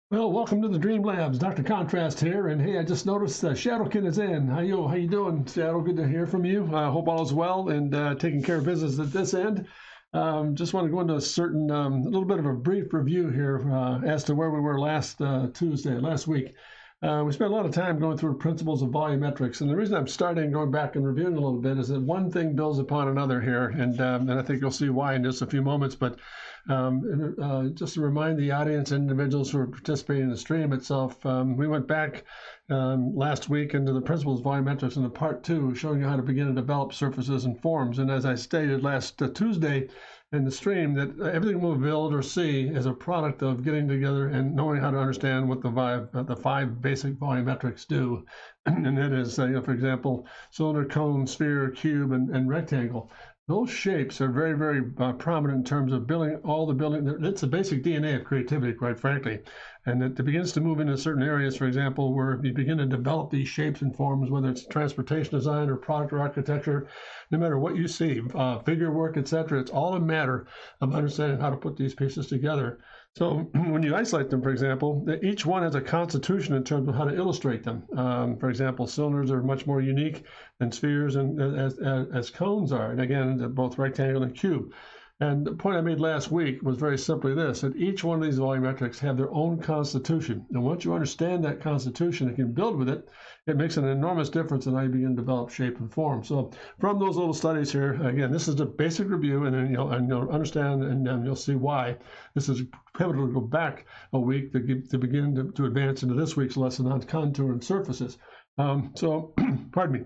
Well, welcome to the Dream Labs. Dr. Contrast here, and hey, I just noticed Shadowkin is in. How you doing, Shadow? Good to hear from you. I hope all is well and taking care of business at this end. Just want to go into a little bit of a brief review here as to where we were last week. We spent a lot of time going through principles of volumetrics, and the reason I'm starting going back and reviewing a little bit is that one thing builds upon another here, and I think you'll see why in just a few moments. But just to remind the audience and individuals who are participating in the stream itself, we went back last week into the principles of volumetrics in the part 2, showing you how to begin to develop surfaces and forms. And as I stated last Tuesday in the stream, that everything we'll build or see is a product of getting together and knowing how to understand what the five basic volumetrics do. And that is, for example, cylinder, cone, sphere, cube, and rectangle. Those shapes are very, very prominent in terms of building. It's the basic DNA of creativity, quite frankly. And it begins to move into certain areas, for example, where you begin to develop these shapes and forms, whether it's transportation design or product or architecture, no matter what you see, figure work, etc. It's all a matter of understanding how to put these pieces together. So when you isolate them, for example, each one has a constitution in terms of how to illustrate them. For example, cylinders are much more unique than spheres and as cones are. And again, both rectangle and cube. And the point I made last week was very simply this, that each one of these volumetrics have their own constitution. And once you understand that constitution and can build with it, it makes an enormous difference in how you begin to develop shape and form. So from those little studies here, again, this is the basic review, and then you'll understand and you'll see why this is pivotal to go back a week to begin to advance into this week's lesson on contour and surfaces. Pardon me.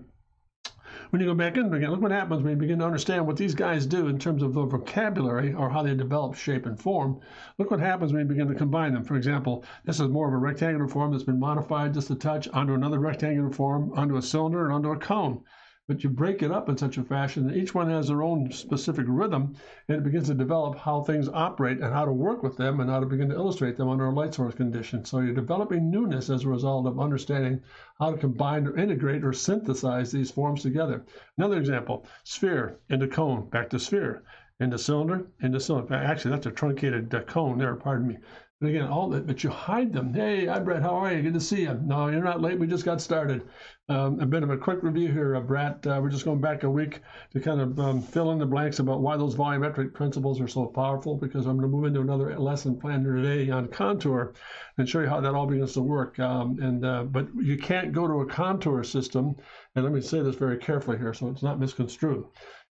When you go back in again, look what happens when you begin to understand what these guys do in terms of the vocabulary or how they develop shape and form. Look what happens when you begin to combine them. For example, this is more of a rectangular form that's been modified just a touch onto another rectangular form, onto a cylinder, and onto a cone. But you break it up in such a fashion that each one has their own specific rhythm, and it begins to develop how things operate and how to work with them and how to begin to illustrate them under a light source condition. So you're developing newness as a result of understanding how to combine or integrate or synthesize these forms together. Another example, sphere into cone, back to sphere, into cylinder, into cylinder. Actually, that's a truncated cone there, pardon me. But again, all that, but you hide them. Hey, hi, Brett, how are you? Good to see you. No, you're not late. We just got started. A bit of a quick review here, Brett. We're just going back a week to kind of fill in the blanks about why those volumetric principles are so powerful, because I'm going to move into another lesson planned here today on contour and show you how that all begins to work. But you can't go to a contour system, and let me say this very carefully here so it's not misconstrued.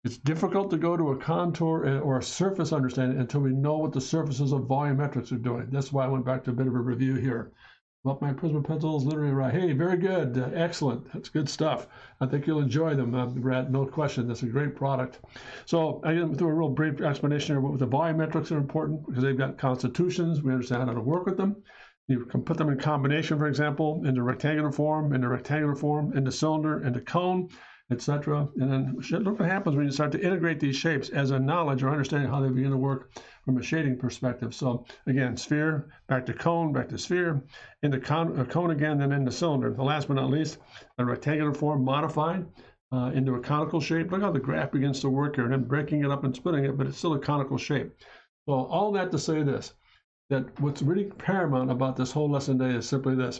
It's difficult to go to a contour or a surface understanding until we know what the surfaces of volumetrics are doing. That's why I went back to a bit of a review here. Well, my Prisma pencils literally right. Hey, very good. Excellent. That's good stuff. I think you'll enjoy them, Brad. No question. That's a great product. So I went through a real brief explanation here. What the volumetrics are important because they've got constitutions. We understand how to work with them. You can put them in combination, for example, into rectangular form, into cylinder, into cone, etc. And then look what happens when you start to integrate these shapes as a knowledge or understanding how they begin to work from a shading perspective. So again, sphere, back to cone, back to sphere, into cone again, then into cylinder. The last but not least, a rectangular form modified into a conical shape. Look how the graph begins to work here, and then breaking it up and splitting it, but it's still a conical shape. So all that to say this, that what's really paramount about this whole lesson today is simply this.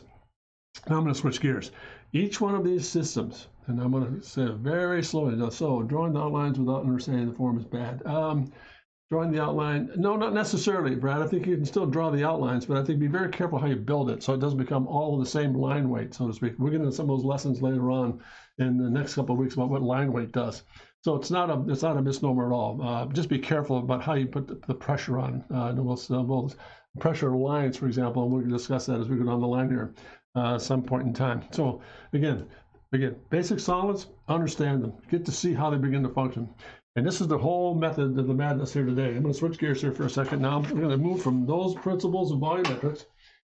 Now I'm going to switch gears. Each one of these systems, and I'm going to say it very slowly. So drawing the outlines without understanding the form is bad. Drawing the outline, no, not necessarily, Brad. I think you can still draw the outlines, but I think be very careful how you build it so it doesn't become all the same line weight, so to speak. We're getting into some of those lessons later on in the next couple of weeks about what line weight does. So it's not a misnomer at all. Just be careful about how you put the pressure on. We'll pressure lines, for example, and we're going to discuss that as we go down the line here some point in time. So again, basic solids, understand them, get to see how they begin to function. And this is the whole method of the madness here today. I'm going to switch gears here for a second now. We're going to move from those principles of volumetrics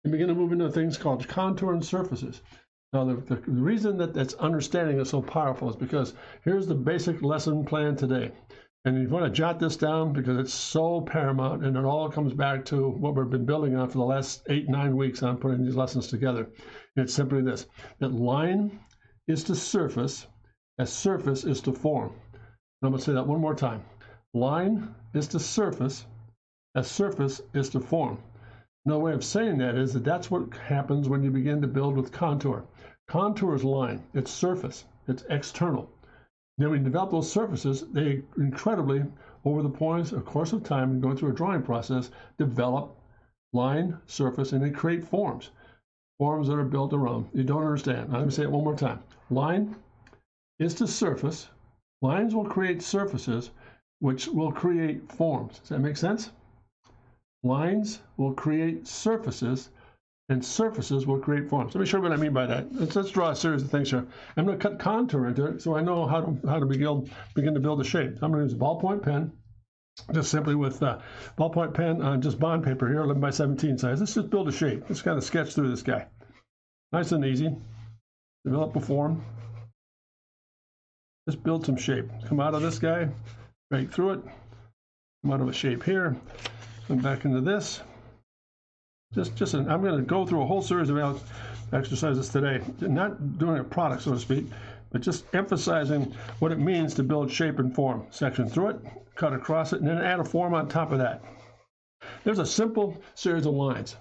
and begin to move into things called contour and surfaces. Now, the reason that that's understanding is so powerful is because here's the basic lesson plan today. And you want to jot this down because it's so paramount, and it all comes back to what we've been building on for the last 8-9 weeks on putting these lessons together. And it's simply this, that line is to surface as surface is to form. And I'm going to say that one more time. Line is to surface as surface is to form. Another way of saying that is that that's what happens when you begin to build with contour. Contour is line, it's surface, it's external. Then when you develop those surfaces, they incredibly, over the course of time and going through a drawing process, develop line, surface, and they create forms. Forms that are built around. You don't understand. I'm going to say it one more time. Line is to surface. Lines will create surfaces, which will create forms. Does that make sense? Lines will create surfaces, and surfaces will create forms. Let me show you what I mean by that. Let's draw a series of things here. I'm going to cut contour into it so I know how to begin to build a shape. I'm going to use a ballpoint pen, just simply with ballpoint pen on just bond paper here, 11 by 17 size. Let's just build a shape. Let's kind of sketch through this guy. Nice and easy. Develop a form. Just build some shape. Come out of this guy, right through it. Come out of a shape here. Come back into this. I'm going to go through a whole series of exercises today. Not doing a product, so to speak, but just emphasizing what it means to build shape and form. Section through it, cut across it, and then add a form on top of that. There's a simple series of lines.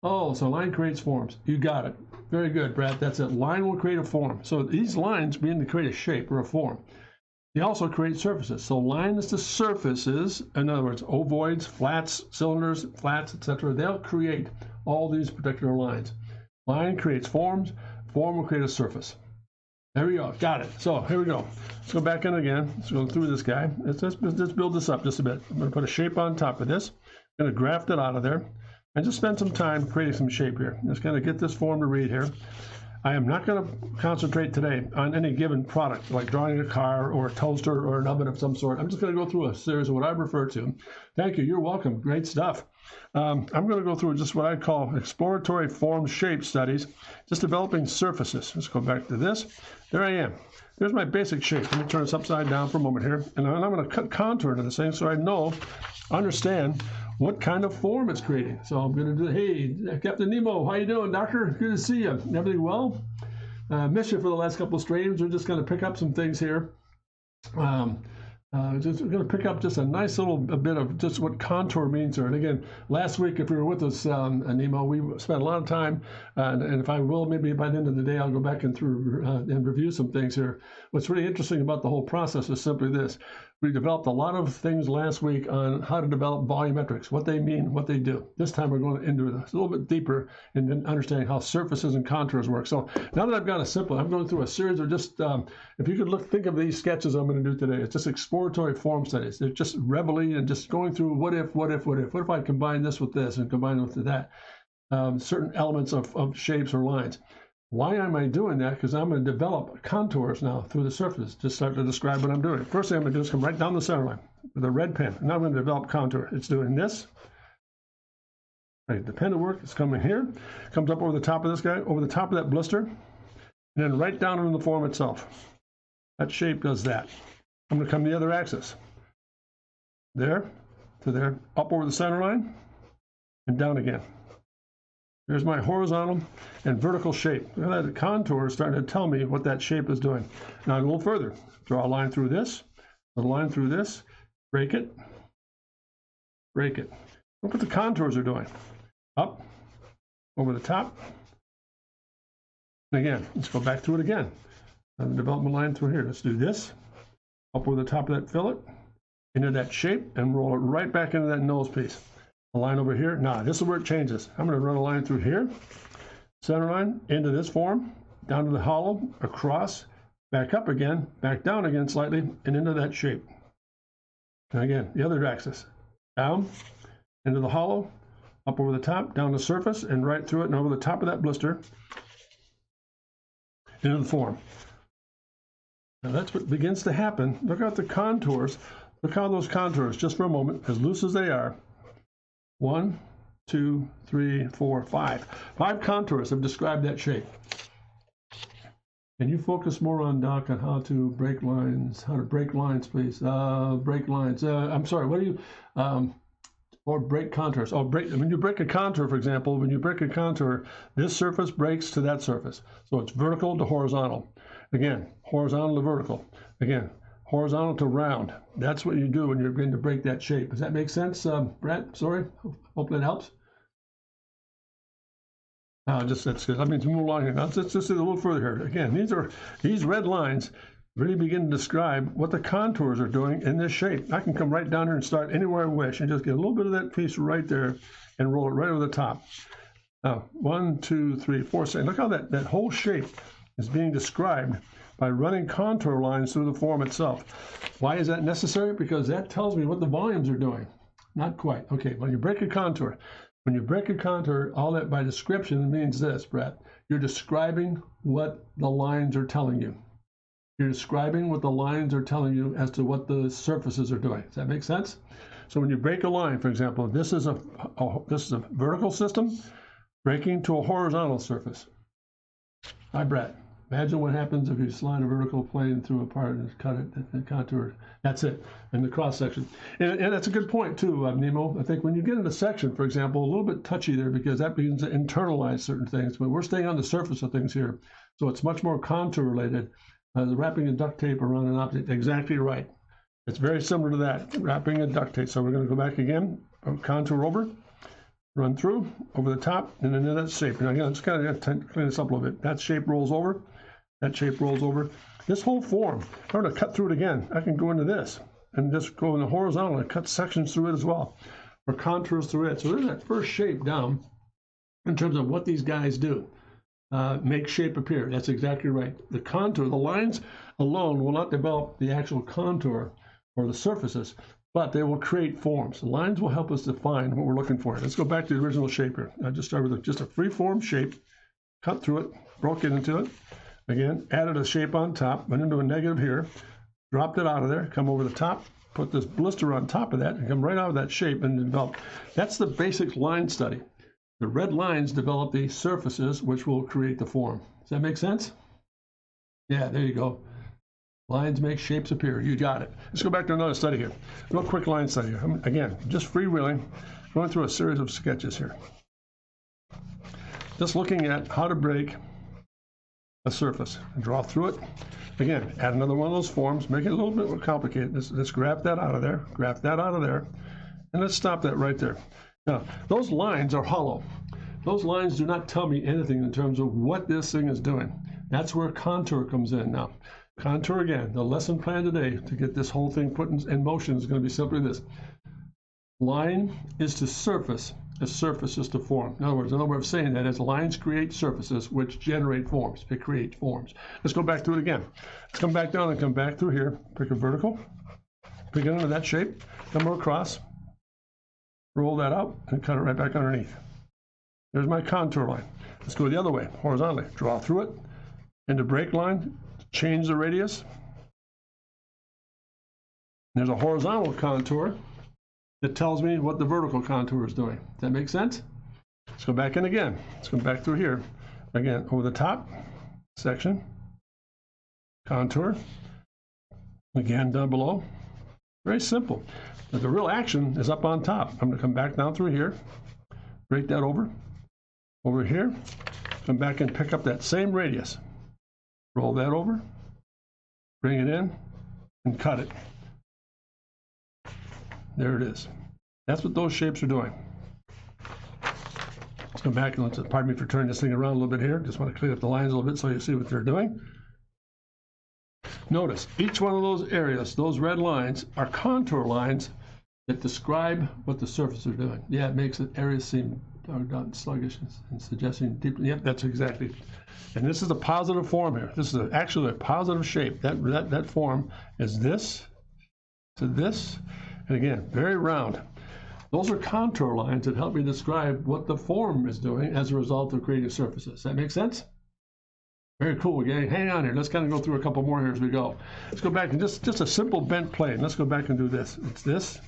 Oh, so line creates forms. You got it. Very good, Brad. That's it. Line will create a form. So these lines begin to create a shape or a form. They also create surfaces. So line is to surfaces, in other words, ovoids, flats, cylinders, flats, etc. They'll create all these particular lines. Line creates forms. Form will create a surface. There we go. Got it. So here we go. Let's go back in again. Let's go through this guy. Let's build this up just a bit. I'm going to put a shape on top of this. I'm going to graft it out of there and just spend some time creating some shape here. Just kind of get this form to read here. I am not going to concentrate today on any given product, like drawing a car or a toaster or an oven of some sort. I'm just going to go through a series of what I refer to. Thank you. You're welcome. Great stuff. I'm going to go through just what I call exploratory form shape studies, just developing surfaces. Let's go back to this. There I am. There's my basic shape. Let me turn this upside down for a moment here. And I'm going to cut contour into this thing so I understand what kind of form it's creating. So I'm going to do, hey, Captain Nemo, how you doing, Doctor? Good to see you. Everything well? Missed you for the last couple of streams. We're just going to pick up some things here. Just going to pick up just a nice little bit of just what contour means here. And again, last week, if you were with us, Nemo, we spent a lot of time, and if I will, maybe by the end of the day, I'll go back and review some things here. What's really interesting about the whole process is simply this. We developed a lot of things last week on how to develop volumetrics, what they mean, what they do. This time we're going into this a little bit deeper in understanding how surfaces and contours work. So now that I've got a simple, I'm going through a series of just, if you could think of these sketches I'm going to do today, it's just exploratory form studies. They're just reveille and just going through what if I combine this with this and combine it with that, certain elements of shapes or lines. Why am I doing that? Because I'm going to develop contours now through the surface. Just start to describe what I'm doing. First thing I'm going to do is come right down the center line with a red pen. Now I'm going to develop contour. It's doing this. Right, the pen to work. It's coming here. Comes up over the top of this guy, over the top of that blister, and then right down into the form itself. That shape does that. I'm going to come to the other axis. There to there, up over the center line, and down again. There's my horizontal and vertical shape. Look at that, the contour is starting to tell me what that shape is doing. Now a little further, draw a line through this, a line through this, break it, break it. Look what the contours are doing. Up, over the top. And again, let's go back through it again. And develop my line through here. Let's do this, up over the top of that fillet, into that shape, and roll it right back into that nose piece. A line over here. Now, this is where it changes. I'm going to run a line through here, center line, into this form, down to the hollow, across, back up again, back down again slightly, and into that shape. And again, the other axis. Down, into the hollow, up over the top, down the surface, and right through it, and over the top of that blister, into the form. Now, that's what begins to happen. Look at the contours. Look how those contours, just for a moment, as loose as they are, 1, 2, 3, 4, 5. 5 contours have described that shape. Can you focus more on, Doc, on how to break lines? How to break lines, please. Break lines. I'm sorry, what do you, or break contours. Oh, when you break a contour, for example, when you break a contour, this surface breaks to that surface. So it's vertical to horizontal. Again, horizontal to vertical. Again, horizontal to round. That's what you do when you're going to break that shape. Does that make sense, Brett? Sorry. Hope that helps. That's good. I mean, to move along here. Now, let's just do a little further here. Again, these red lines really begin to describe what the contours are doing in this shape. I can come right down here and start anywhere I wish and just get a little bit of that piece right there and roll it right over the top. Now, 1, 2, 3, 4, 6. Look how that whole shape is being described by running contour lines through the form itself. Why is that necessary? Because that tells me what the volumes are doing. Not quite. Okay, when you break a contour, all that by description means this, Brett. You're describing what the lines are telling you. You're describing what the lines are telling you as to what the surfaces are doing. Does that make sense? So when you break a line, for example, this is a vertical system breaking to a horizontal surface. Hi, Brett. Imagine what happens if you slide a vertical plane through a part and cut it and contour. That's it, in the cross section. And that's a good point too, Nemo. I think when you get into section, for example, a little bit touchy there because that begins to internalize certain things. But we're staying on the surface of things here, so it's much more contour related. The wrapping a duct tape around an object, exactly right. It's very similar to that, wrapping a duct tape. So we're going to go back again, contour over, run through, over the top, and then that shape. And again, let's kind of clean this up a little bit. That shape rolls over. That shape rolls over. This whole form, if I were to cut through it again, I can go into this and just go in the horizontal and cut sections through it as well, or contours through it. So there's that first shape down in terms of what these guys do. Make shape appear. That's exactly right. The contour, the lines alone will not develop the actual contour or the surfaces, but they will create forms. The lines will help us define what we're looking for. Let's go back to the original shape here. I just started with just a free form shape, cut through it, broke it into it. Again, added a shape on top, went into a negative here, dropped it out of there, come over the top, put this blister on top of that, and come right out of that shape and develop. That's the basic line study. The red lines develop the surfaces which will create the form. Does that make sense? Yeah, there you go. Lines make shapes appear. You got it. Let's go back to another study here. Real quick line study here. Again, just freewheeling, going through a series of sketches here. Just looking at how to break a surface and draw through it. Again, add another one of those forms, make it a little bit more complicated. Let's graph that out of there, graph that out of there, and let's stop that right there. Now, those lines are hollow. Those lines do not tell me anything in terms of what this thing is doing. That's where contour comes in. Now, contour again, the lesson plan today to get this whole thing put in motion is going to be simply this. Line is to surface, a surface is to form. In other words, another way of saying that is lines create surfaces which generate forms. They create forms. Let's go back to it again. Let's come back down and come back through here. Pick a vertical, pick it into that shape, come across, roll that out, and cut it right back underneath. There's my contour line. Let's go the other way, horizontally. Draw through it, into break line, change the radius. There's a horizontal contour that tells me what the vertical contour is doing. Does that make sense? Let's go back in again. Let's go back through here. Again, over the top, section, contour. Again, down below. Very simple. But the real action is up on top. I'm going to come back down through here, break that over here, come back and pick up that same radius. Roll that over, bring it in, and cut it. There it is. That's what those shapes are doing. Let's come back and pardon me for turning this thing around a little bit here. Just want to clean up the lines a little bit so you see what they're doing. Notice each one of those areas, those red lines, are contour lines that describe what the surfaces are doing. Yeah, it makes the areas seem sluggish and suggesting deep. Yep, that's exactly. And this is a positive form here. This is actually a positive shape. That form is this to this. And again, very round. Those are contour lines that help me describe what the form is doing as a result of creating surfaces. Does that make sense? Very cool, gang. Hang on here. Let's kind of go through a couple more here as we go. Let's go back and just a simple bent plane. Let's go back and do this. It's this.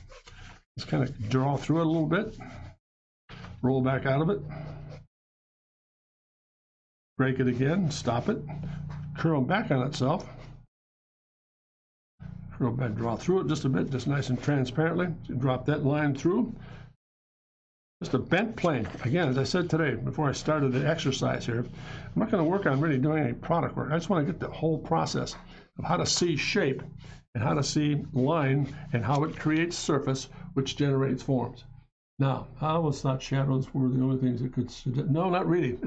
Let's kind of draw through it a little bit. Roll back out of it. Break it again. Stop it. Curl back on itself. Curl back, draw through it just a bit, just nice and transparently. Drop that line through. Just a bent plane. Again, as I said today, before I started the exercise here, I'm not going to work on really doing any product work. I just want to get the whole process of how to see shape and how to see line and how it creates surface, which generates forms. Now, I always thought shadows were the only things that could suggest. No, not really.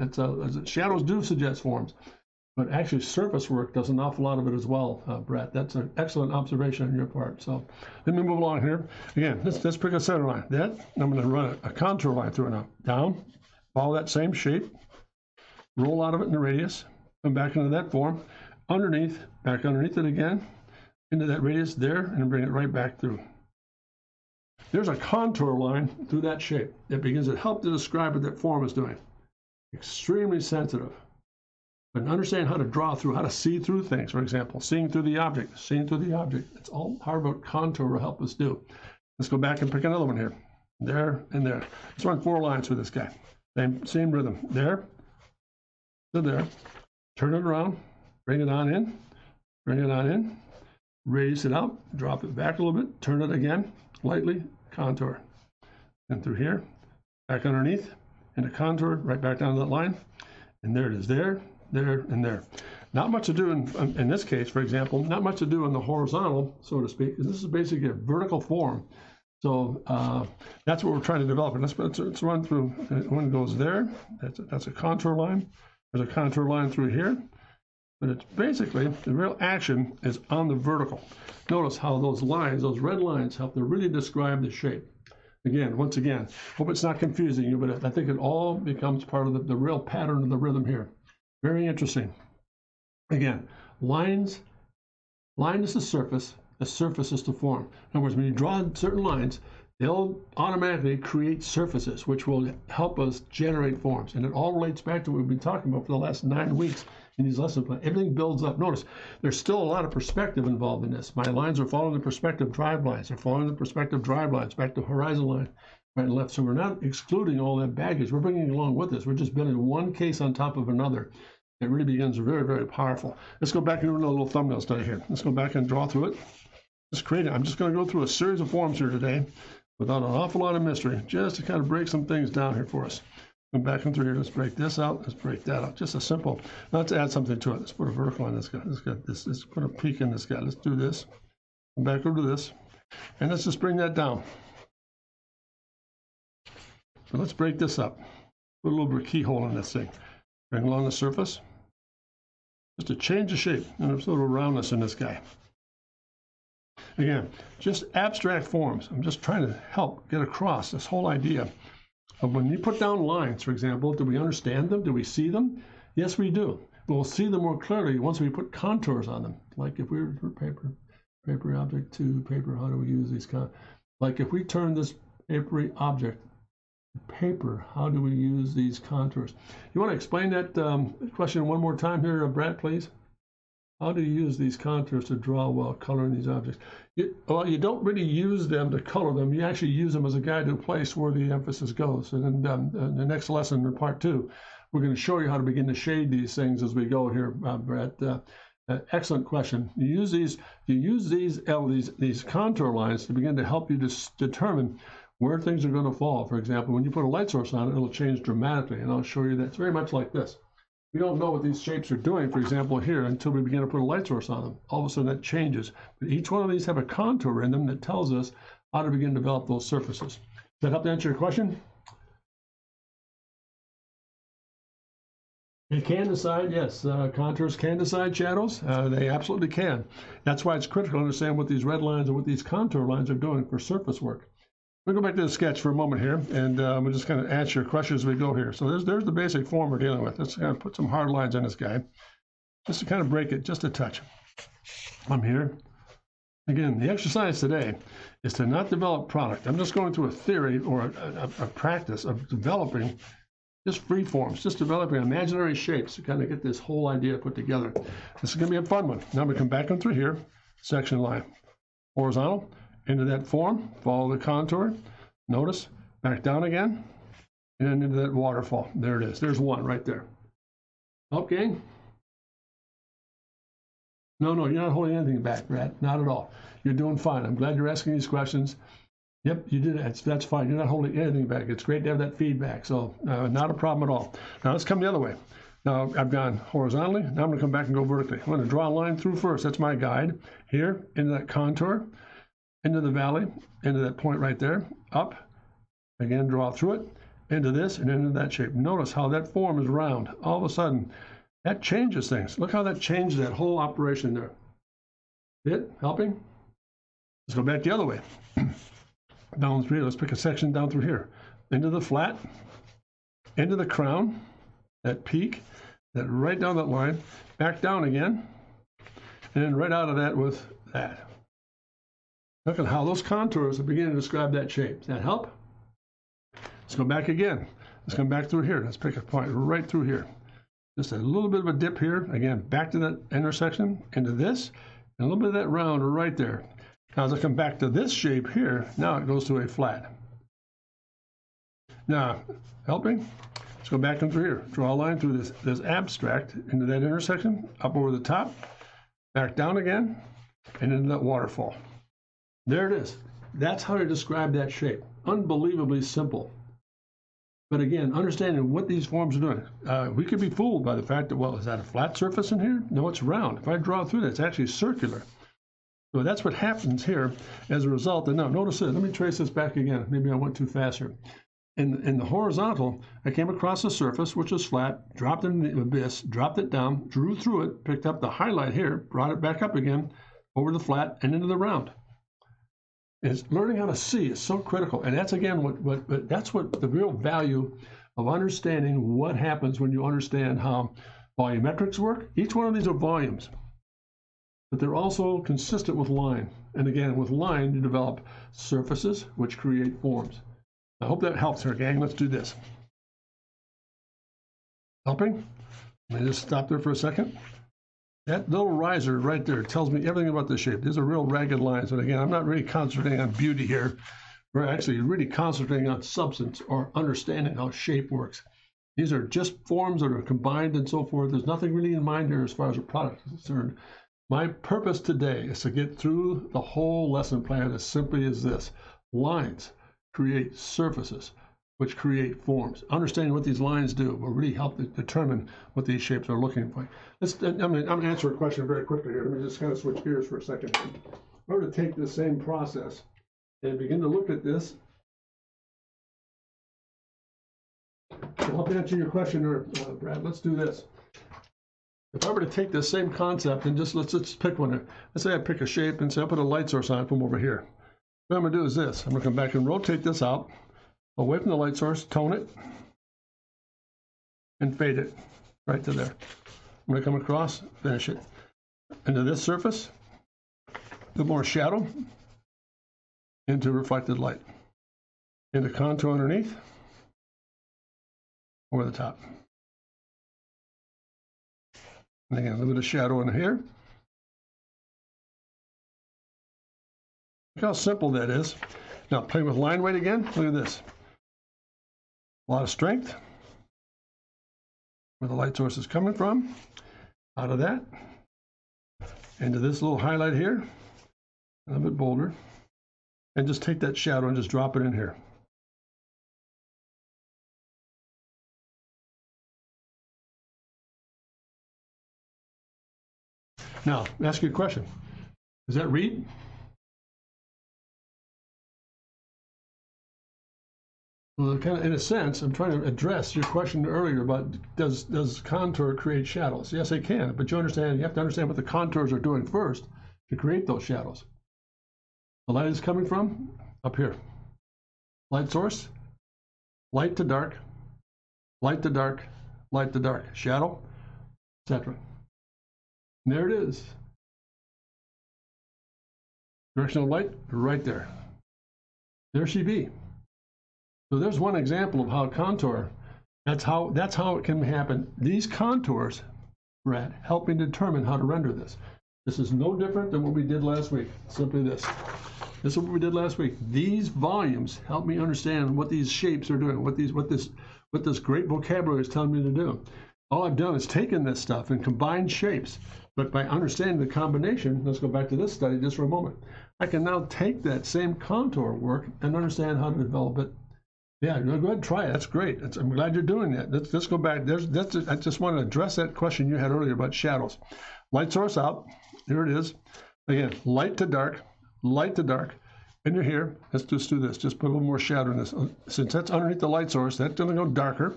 Shadows do suggest forms, but actually surface work does an awful lot of it as well, Brett. That's an excellent observation on your part. So let me move along here. Again, let's pick a center line. That, I'm going to run a contour line through it now. Down, follow that same shape, roll out of it in the radius, come back into that form, underneath, back underneath it again, into that radius there, and bring it right back through. There's a contour line through that shape that begins to help to describe what that form is doing. Extremely sensitive. But understand how to draw through, how to see through things, for example, seeing through the object. It's all part of what contour will help us do. Let's go back and pick another one here. There and there. Let's run 4 lines with this guy. Same rhythm. There to there. Turn it around. Bring it on in. Bring it on in. Radius it out. Drop it back a little bit. Turn it again. Lightly. Contour. And through here. Back underneath. And a contour. Right back down to that line. And there it is. There, and there. Not much to do in this case, for example, not much to do in the horizontal, so to speak. This is basically a vertical form. So that's what we're trying to develop. And let's run through. One goes there. That's a contour line. There's a contour line through here. But it's basically, the real action is on the vertical. Notice how those lines, those red lines, help to really describe the shape. Again, once again, hope it's not confusing you, but I think it all becomes part of the real pattern of the rhythm here. Very interesting. Again, line is the surface is the form. In other words, when you draw certain lines, they'll automatically create surfaces, which will help us generate forms. And it all relates back to what we've been talking about for the last 9 weeks in these lesson plans. Everything builds up. Notice, there's still a lot of perspective involved in this. My lines are following the perspective drive lines. They're following the perspective drive lines back to horizon line, right and left. So we're not excluding all that baggage. We're bringing it along with us. We're just building one case on top of another. It really begins very, very powerful. Let's go back and do a little thumbnail study here. Let's go back and draw through it. Just create it. I'm just going to go through a series of forms here today without an awful lot of mystery, just to kind of break some things down here for us. Come back and through here. Let's break this out. Let's break that out. Just a simple. Now let's add something to it. Let's put a vertical on this guy. Let's put a peak in this guy. Let's do this. Come back over to this, and let's just bring that down. So let's break this up. Put a little bit of keyhole in this thing. Bring along the surface. Just to change the shape. And there's a little roundness in this guy. Again, just abstract forms. I'm just trying to help get across this whole idea of when you put down lines, for example, do we understand them? Do we see them? Yes, we do. We'll see them more clearly once we put contours on them. Like if we were for paper object to paper, how do we use these like if we turn this papery object to paper, how do we use these contours? You want to explain that question one more time here, Brad, please? How do you use these contours to draw while coloring these objects? Well, you don't really use them to color them. You actually use them as a guide to a place where the emphasis goes. And then the next lesson in part 2, we're going to show you how to begin to shade these things as we go here, Brett. Excellent question. You use these contour lines to begin to help you to determine where things are going to fall. For example, when you put a light source on it, it'll change dramatically. And I'll show you that. It's very much like this. We don't know what these shapes are doing, for example, here, until we begin to put a light source on them. All of a sudden that changes. But each one of these have a contour in them that tells us how to begin to develop those surfaces. Does that help to answer your question? It can decide, yes. Contours can decide shadows. They absolutely can. That's why it's critical to understand what these red lines and what these contour lines are doing for surface work. We'll go back to the sketch for a moment here, and we'll just kind of answer your questions as we go here. So there's the basic form we're dealing with. Let's kind of put some hard lines on this guy, just to kind of break it just a touch. I'm here. Again, the exercise today is to not develop product. I'm just going through a theory or a practice of developing just free forms, just developing imaginary shapes to kind of get this whole idea put together. This is going to be a fun one. Now we come back in through here, section line, horizontal, into that form, follow the contour, notice, back down again, and then into that waterfall. There it is. There's one right there. Up, gang? No, you're not holding anything back, Brad. Not at all. You're doing fine. I'm glad you're asking these questions. Yep, you did it. That's fine. You're not holding anything back. It's great to have that feedback. So not a problem at all. Now let's come the other way. Now I've gone horizontally. Now I'm going to come back and go vertically. I'm going to draw a line through first. That's my guide. Here, into that contour, into the valley, into that point right there, up, Again, draw through it, into this, and into that shape. Notice how that form is round. All of a sudden, that changes things. Look how that changed that whole operation there. It helping? Let's go back the other way. Down through here. Let's pick a section down through here. Into the flat, into the crown, that peak, that right down that line, back down again, and then right out of that with that. Look at how those contours are beginning to describe that shape. Does that help? Let's go back again. Let's come back through here. Let's pick a point right through here. Just a little bit of a dip here. Again, back to that intersection, into this, and a little bit of that round right there. Now, as I come back to this shape here, now it goes to a flat. Now, helping? Let's go back and through here. Draw a line through this abstract into that intersection, up over the top, back down again, and into that waterfall. There it is. That's how to describe that shape. Unbelievably simple. But again, understanding what these forms are doing. We could be fooled by the fact that, well, is that a flat surface in here? No, it's round. If I draw through that, it's actually circular. So that's what happens here as a result. And now notice this. Let me trace this back again. Maybe I went too fast here. In the horizontal, I came across a surface which was flat, dropped in the abyss, dropped it down, drew through it, picked up the highlight here, brought it back up again, over the flat, and into the round. Is learning how to see is so critical, and that's again that's what the real value of understanding what happens when you understand how volumetrics work. Each one of these are volumes, but they're also consistent with line. And again, with line, you develop surfaces which create forms. I hope that helps here, gang. Let's do this. Helping? Let me just stop there for a second. That little riser right there tells me everything about the shape. These are real ragged lines. And again, I'm not really concentrating on beauty here. We're actually really concentrating on substance or understanding how shape works. These are just forms that are combined and so forth. There's nothing really in mind here as far as a product is concerned. My purpose today is to get through the whole lesson plan as simply as this. Lines create surfaces, which create forms. Understanding what these lines do will really help determine what these shapes are looking for. I'm going to answer a question very quickly here. Let me just kind of switch gears for a second. We're going to take this same process and begin to look at this. To help answer your question, Brad, let's do this. If I were to take this same concept and just let's pick one. Let's say I pick a shape and say I put a light source on it from over here. What I'm going to do is this. I'm going to come back and rotate this out away from the light source, tone it, and fade it right to there. I'm going to come across, finish it into this surface, a bit more shadow, into reflected light, into contour underneath, over the top. And again, a little bit of shadow in here. Look how simple that is. Now, playing with line weight again, look at this. A lot of strength. Where the light source is coming from. Out of that. Into this little highlight here. A little bit bolder. And just take that shadow and just drop it in here. Now, ask you a question. Does that read? Well, kind of, in a sense, I'm trying to address your question earlier about does contour create shadows? Yes, it can, but you have to understand what the contours are doing first to create those shadows. The light is coming from up here. Light source, light to dark, light to dark, light to dark, shadow, etc. And there it is. Directional light right there. There she be. So there's one example of how contour, that's how it can happen. These contours, Brad, helping determine how to render this. This is no different than what we did last week. Simply this. This is what we did last week. These volumes help me understand what these shapes are doing, what this great vocabulary is telling me to do. All I've done is taken this stuff and combined shapes, but by understanding the combination, let's go back to this study just for a moment. I can now take that same contour work and understand how to develop it. Yeah, go ahead and try it. That's great. I'm glad you're doing that. Let's go back. I just want to address that question you had earlier about shadows. Light source out. Here it is. Again, light to dark, into here. Let's just do this. Just put a little more shadow in this. Since that's underneath the light source, that's going to go darker.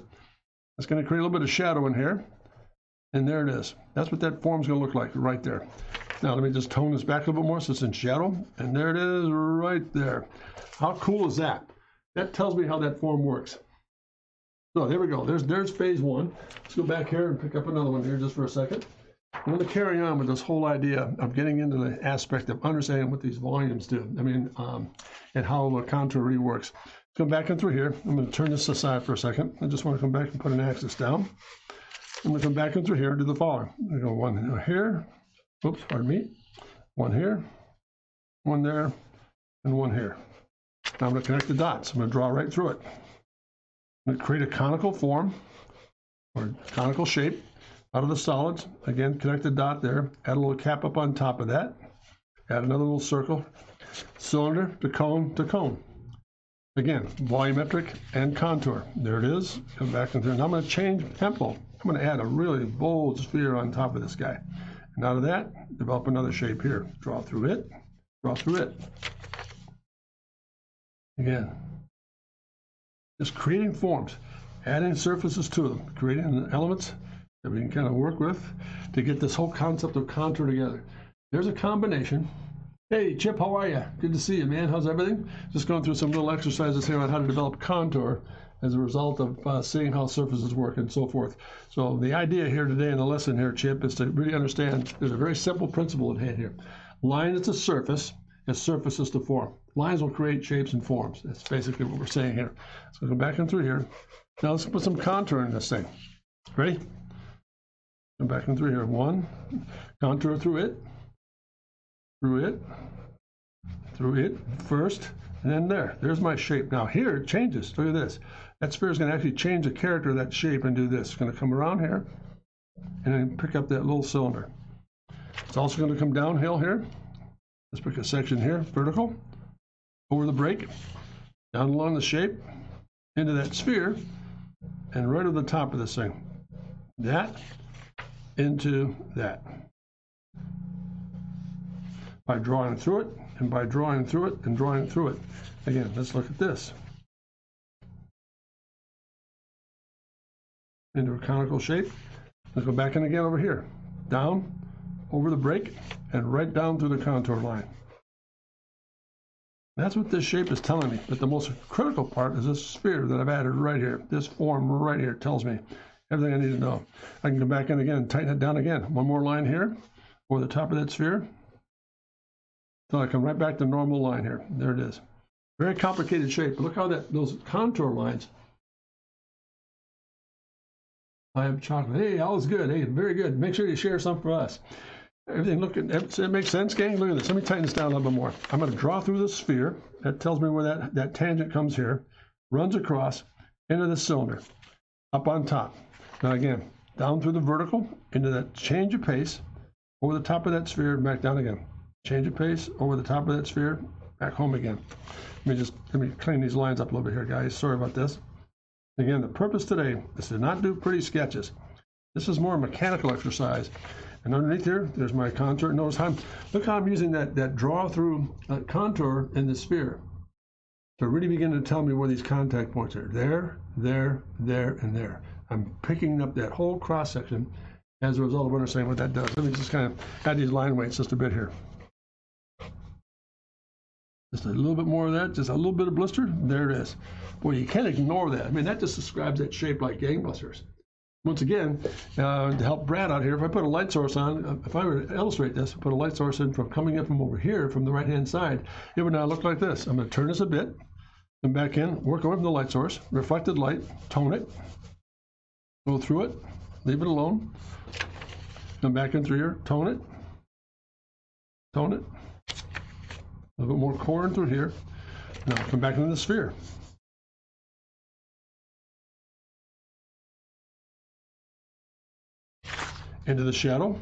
That's going to create a little bit of shadow in here. And there it is. That's what that form's going to look like right there. Now, let me just tone this back a little bit more so it's in shadow. And there it is right there. How cool is that? That tells me how that form works. So there we go. There's phase one. Let's go back here and pick up another one here just for a second. I'm going to carry on with this whole idea of getting into the aspect of understanding what these volumes do. I mean, and how the contour really works. Come back in through here. I'm going to turn this aside for a second. I just want to come back and put an axis down. I'm going to come back in through here and do the following. I'm going to go one here. Oops, pardon me. One here, one there, and one here. Now I'm going to connect the dots. I'm going to draw right through it. I'm going to create a conical form or conical shape out of the solids. Again, connect the dot there. Add a little cap up on top of that. Add another little circle. Cylinder to cone to cone. Again, volumetric and contour. There it is. Come back in there. Now I'm going to change tempo. I'm going to add a really bold sphere on top of this guy. And out of that, develop another shape here. Draw through it. Draw through it. Again, just creating forms, adding surfaces to them, creating elements that we can kind of work with to get this whole concept of contour together. There's a combination. Hey, Chip, how are you? Good to see you, man. How's everything? Just going through some little exercises here on how to develop contour as a result of seeing how surfaces work and so forth. So the idea here today in the lesson here, Chip, is to really understand there's a very simple principle at hand here. Line is a surface, and surface is the form. Lines will create shapes and forms. That's basically what we're saying here. So go back in through here. Now let's put some contour in this thing. Ready? Come back in through here. One, contour through it, through it, through it first, and then there. There's my shape. Now here it changes. Look at this. That sphere is going to actually change the character of that shape and do this. It's going to come around here and then pick up that little cylinder. It's also going to come downhill here. Let's pick a section here, vertical, over the break, down along the shape, into that sphere, and right over the top of this thing. That into that. By drawing through it, and by drawing through it, and drawing through it. Again, let's look at this. Into a conical shape. Let's go back in again over here. Down, over the break, and right down through the contour line. That's what this shape is telling me. But the most critical part is this sphere that I've added right here. This form right here tells me everything I need to know. I can go back in again and tighten it down again. One more line here, over the top of that sphere. So I come right back to normal line here. There it is. Very complicated shape. But look how those contour lines. I have chocolate. Hey, all is good. Hey, very good. Make sure you share some for us. Everything it makes sense, gang? Look at this. Let me tighten this down a little bit more. I'm going to draw through the sphere. That tells me where that tangent comes here. Runs across into the cylinder. Up on top. Now again, down through the vertical, into that change of pace, over the top of that sphere, back down again. Change of pace, over the top of that sphere, back home again. Let me clean these lines up a little bit here, guys. Sorry about this. Again, the purpose today is to not do pretty sketches. This is more a mechanical exercise. And underneath here, there's my contour. Notice look how I'm using that draw through contour in the sphere to really begin to tell me where these contact points are. There, there, there, and there. I'm picking up that whole cross section as a result of understanding what that does. Let me just kind of add these line weights just a bit here. Just a little bit more of that, just a little bit of blister. There it is. Boy, you can't ignore that. I mean, that just describes that shape like gangbusters. Once again, to help Brad out here, if I put a light source on, if I were to illustrate this, put a light source in from coming in from over here, from the right-hand side, it would now look like this. I'm going to turn this a bit, come back in, work away from the light source, reflected light, tone it, go through it, leave it alone, come back in through here, tone it, a little bit more core in through here. Now come back into the sphere. Into the shadow.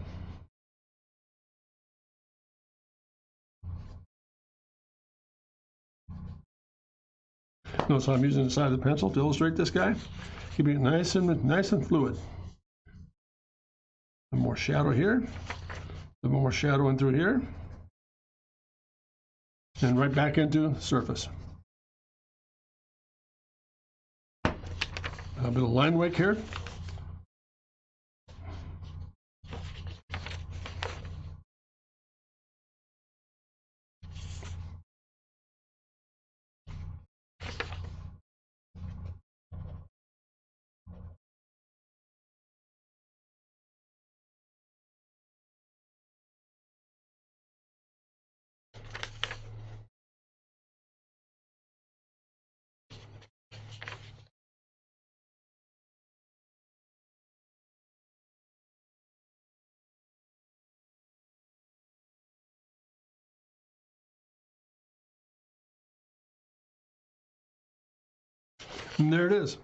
Notice I'm using the side of the pencil to illustrate this guy, keeping it nice and fluid. A little more shadow here, a little more shadow in through here. and right back into surface. A bit of line work here. And there it is.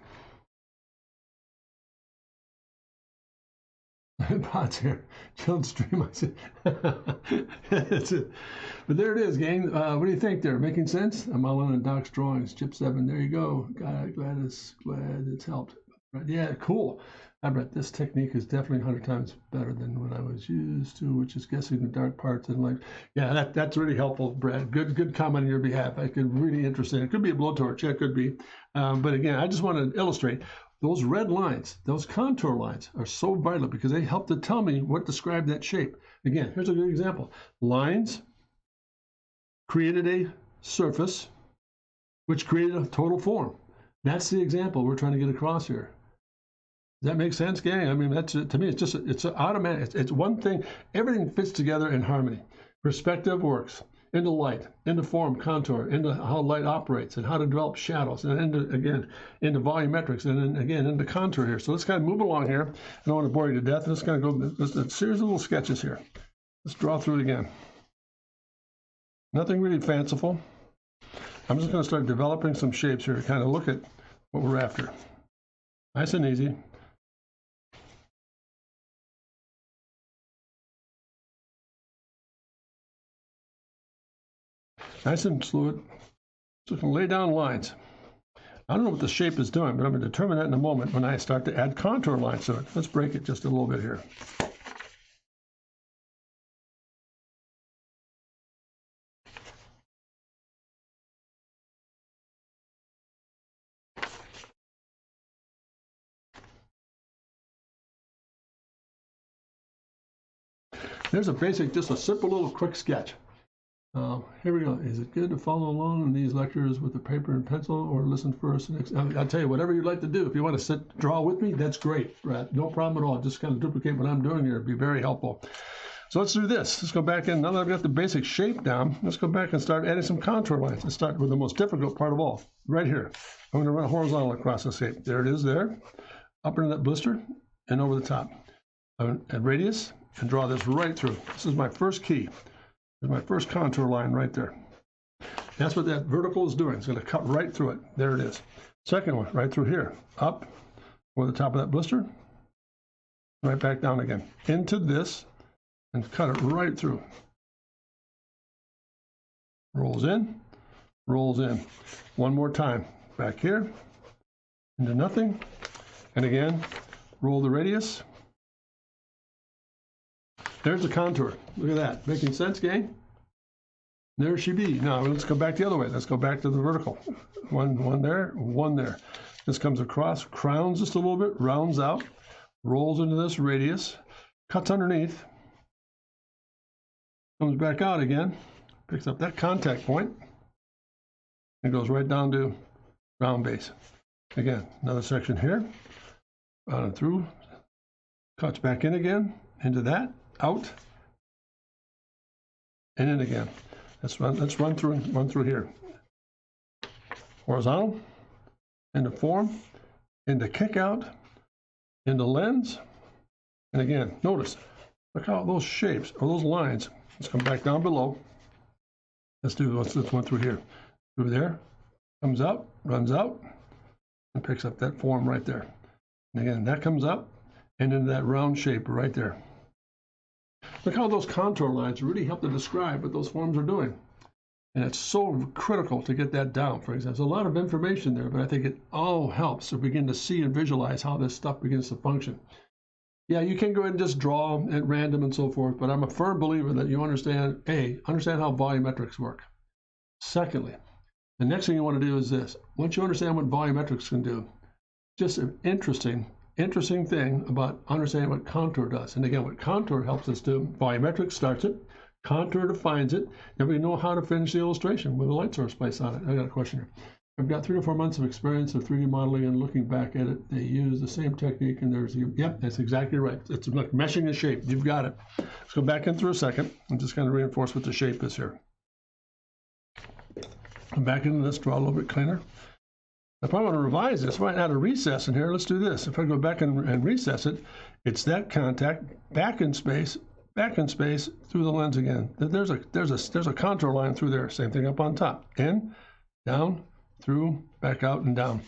Pot's here. Chilled stream. I said, that's it. But there it is, gang. What do you think there? Making sense? I'm all in Doc's drawings. Chip 7. There you go. Glad it's helped. Right. Yeah, cool. I bet this technique is definitely 100 times better than what I was used to, which is guessing the dark parts and like, yeah, that's really helpful, Brad. Good comment on your behalf. I could really interesting. It could be a blowtorch. Yeah, it could be. But again, I just want to illustrate those red lines, those contour lines are so vital because they help to tell me what describe that shape. Again, here's a good example. Lines created a surface, which created a total form. That's the example we're trying to get across here. Does that make sense, gang? I mean, that's to me, it's automatic. It's one thing. Everything fits together in harmony. Perspective works into light, into form, contour, into how light operates, and how to develop shadows, and into volumetrics, and then again into contour here. So let's kind of move along here. I don't want to bore you to death. Let's kind of go. There's a series of little sketches here. Let's draw through it again. Nothing really fanciful. I'm just going to start developing some shapes here to kind of look at what we're after. Nice and easy. Nice and fluid. So I can lay down lines. I don't know what the shape is doing, but I'm going to determine that in a moment when I start to add contour lines to it. Let's break it just a little bit here. There's a basic, just a simple little quick sketch. Here we go. Is it good to follow along in these lectures with a paper and pencil or listen first? I'll tell you, whatever you'd like to do. If you want to sit, draw with me, that's great, Brad. No problem at all. Just kind of duplicate what I'm doing here. It'd be very helpful. So let's do this. Let's go back in. Now that I've got the basic shape down, let's go back and start adding some contour lines. Let's start with the most difficult part of all, right here. I'm going to run horizontal across the shape. There it is there. Up into that blister and over the top. At radius and draw this right through. This is my first key. There's my first contour line right there. That's what that vertical is doing. It's going to cut right through it. There it is. Second one, right through here. Up over the top of that blister. Right back down again. Into this and cut it right through. Rolls in. Rolls in. One more time. Back here. Into nothing. And again, roll the radius. There's the contour. Look at that. Making sense, gang? There she be. Now let's go back the other way. Let's go back to the vertical. One there, one there. This comes across, crowns just a little bit, rounds out, rolls into this radius, cuts underneath, comes back out again, picks up that contact point, and goes right down to round base. Again, another section here, out and through, cuts back in again, into that, out, and in again. Let's run through here. Horizontal, into form, into kick out, into lens, and again, notice, look how those shapes, or those lines, let's come back down below. Let's run through here. Through there, comes out, runs out, and picks up that form right there. And again, that comes up, and into that round shape right there. Look how those contour lines really help to describe what those forms are doing. And it's so critical to get that down, for example. There's a lot of information there, but I think it all helps to begin to see and visualize how this stuff begins to function. Yeah, you can go ahead and just draw at random and so forth, but I'm a firm believer that you understand how volumetrics work. Secondly, the next thing you want to do is this. Once you understand what volumetrics can do, just an interesting thing about understanding what contour does. And again, what contour helps us do, volumetrics starts it, contour defines it, and we know how to finish the illustration with a light source placed on it. I got a question here. I've got 3 to 4 months of experience of 3D modeling, and looking back at it, they use the same technique, and yep, that's exactly right. It's like meshing a shape. You've got it. Let's go back in through a second and just kind of reinforce what the shape is here. Come back into this, draw a little bit cleaner. If I want to revise this, if I add a recess in here, let's do this. If I go back and recess it, it's that contact back in space through the lens again. There's a contour line through there. Same thing up on top. In, down, through, back out, and down.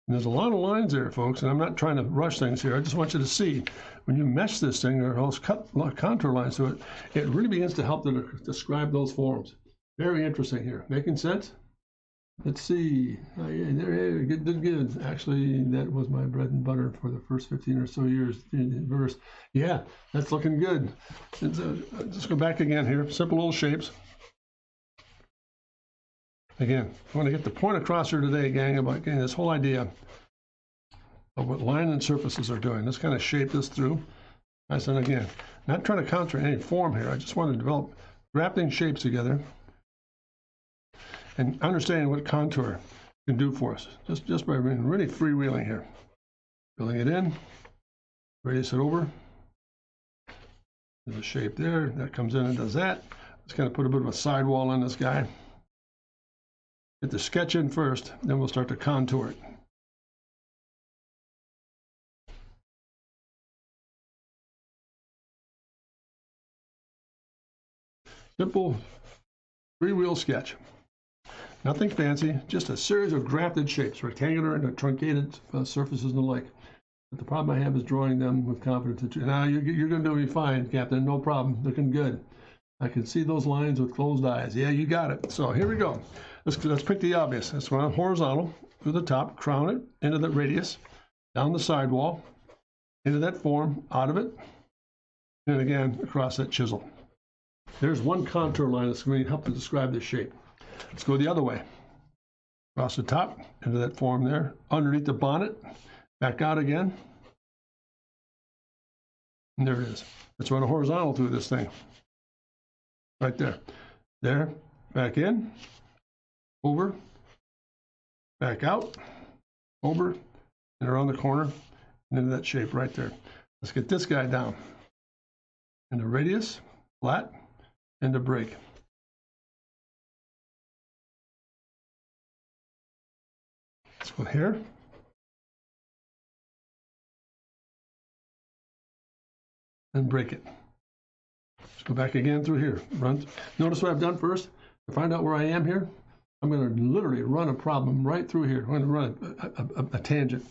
And there's a lot of lines there, folks, and I'm not trying to rush things here. I just want you to see when you mesh this thing, or those contour lines through it, it really begins to help to describe those forms. Very interesting here. Making sense? Let's see. Good. Actually, that was my bread and butter for the first 15 or so years. Verse. Yeah, that's looking good. Let's go back again here. Simple little shapes. Again, I want to get the point across here today, gang, about getting this whole idea of what line and surfaces are doing. Let's kind of shape this through. I said again, not trying to contour any form here. I just want to develop wrapping shapes together and understanding what contour can do for us, just by really freewheeling here. Filling it in, radius it over. There's a shape there, that comes in and does that. Let's kind of put a bit of a sidewall on this guy. Get the sketch in first, then we'll start to contour it. Simple three-wheel sketch. Nothing fancy, just a series of grafted shapes, rectangular and truncated surfaces and the like. But the problem I have is drawing them with confidence. Now you're going to do me fine, Captain. No problem. Looking good. I can see those lines with closed eyes. Yeah, you got it. So here we go. Let's pick the obvious. Let's run horizontal through the top, crown it into the radius, down the sidewall, into that form, out of it, and again across that chisel. There's one contour line that's going to help to describe this shape. Let's go the other way. Across the top, into that form there, underneath the bonnet, back out again. And there it is. Let's run a horizontal through this thing. Right there. There, back in, over, back out, over, and around the corner, and into that shape right there. Let's get this guy down. And the radius, flat, and the break. Let's go here. And break it. Let's go back again through here. Notice what I've done first? To find out where I am here, I'm going to literally run a problem right through here. I'm going to run a tangent.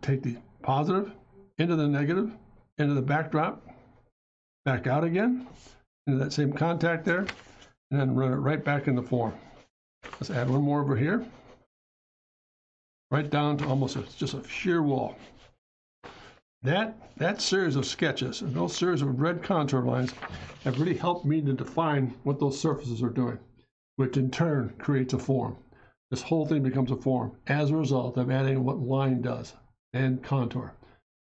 Take the positive into the negative, into the backdrop, back out again, into that same contact there, and then run it right back in the form. Let's add one more over here. Right down to almost just a sheer wall. That series of sketches and those series of red contour lines have really helped me to define what those surfaces are doing, which in turn creates a form. This whole thing becomes a form as a result of adding what line does and contour.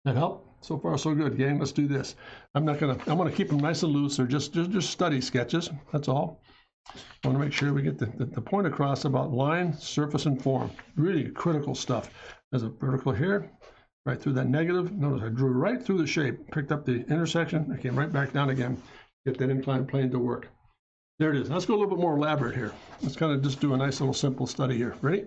That help? So far so good, gang. Let's do this. I'm gonna keep them nice and loose. They're just study sketches. That's all. I want to make sure we get the point across about line, surface, and form. Really critical stuff. There's a vertical here, right through that negative. Notice I drew right through the shape, picked up the intersection, I came right back down again, get that inclined plane to work. There it is. Let's go a little bit more elaborate here. Let's kind of just do a nice little simple study here. Ready?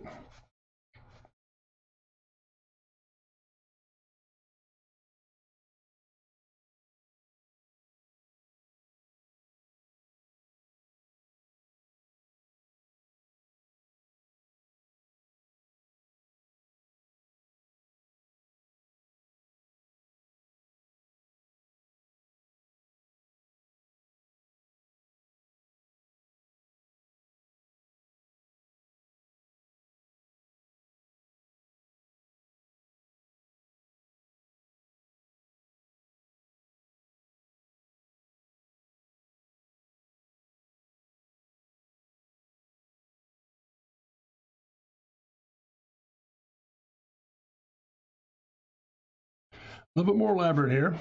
little bit more elaborate here.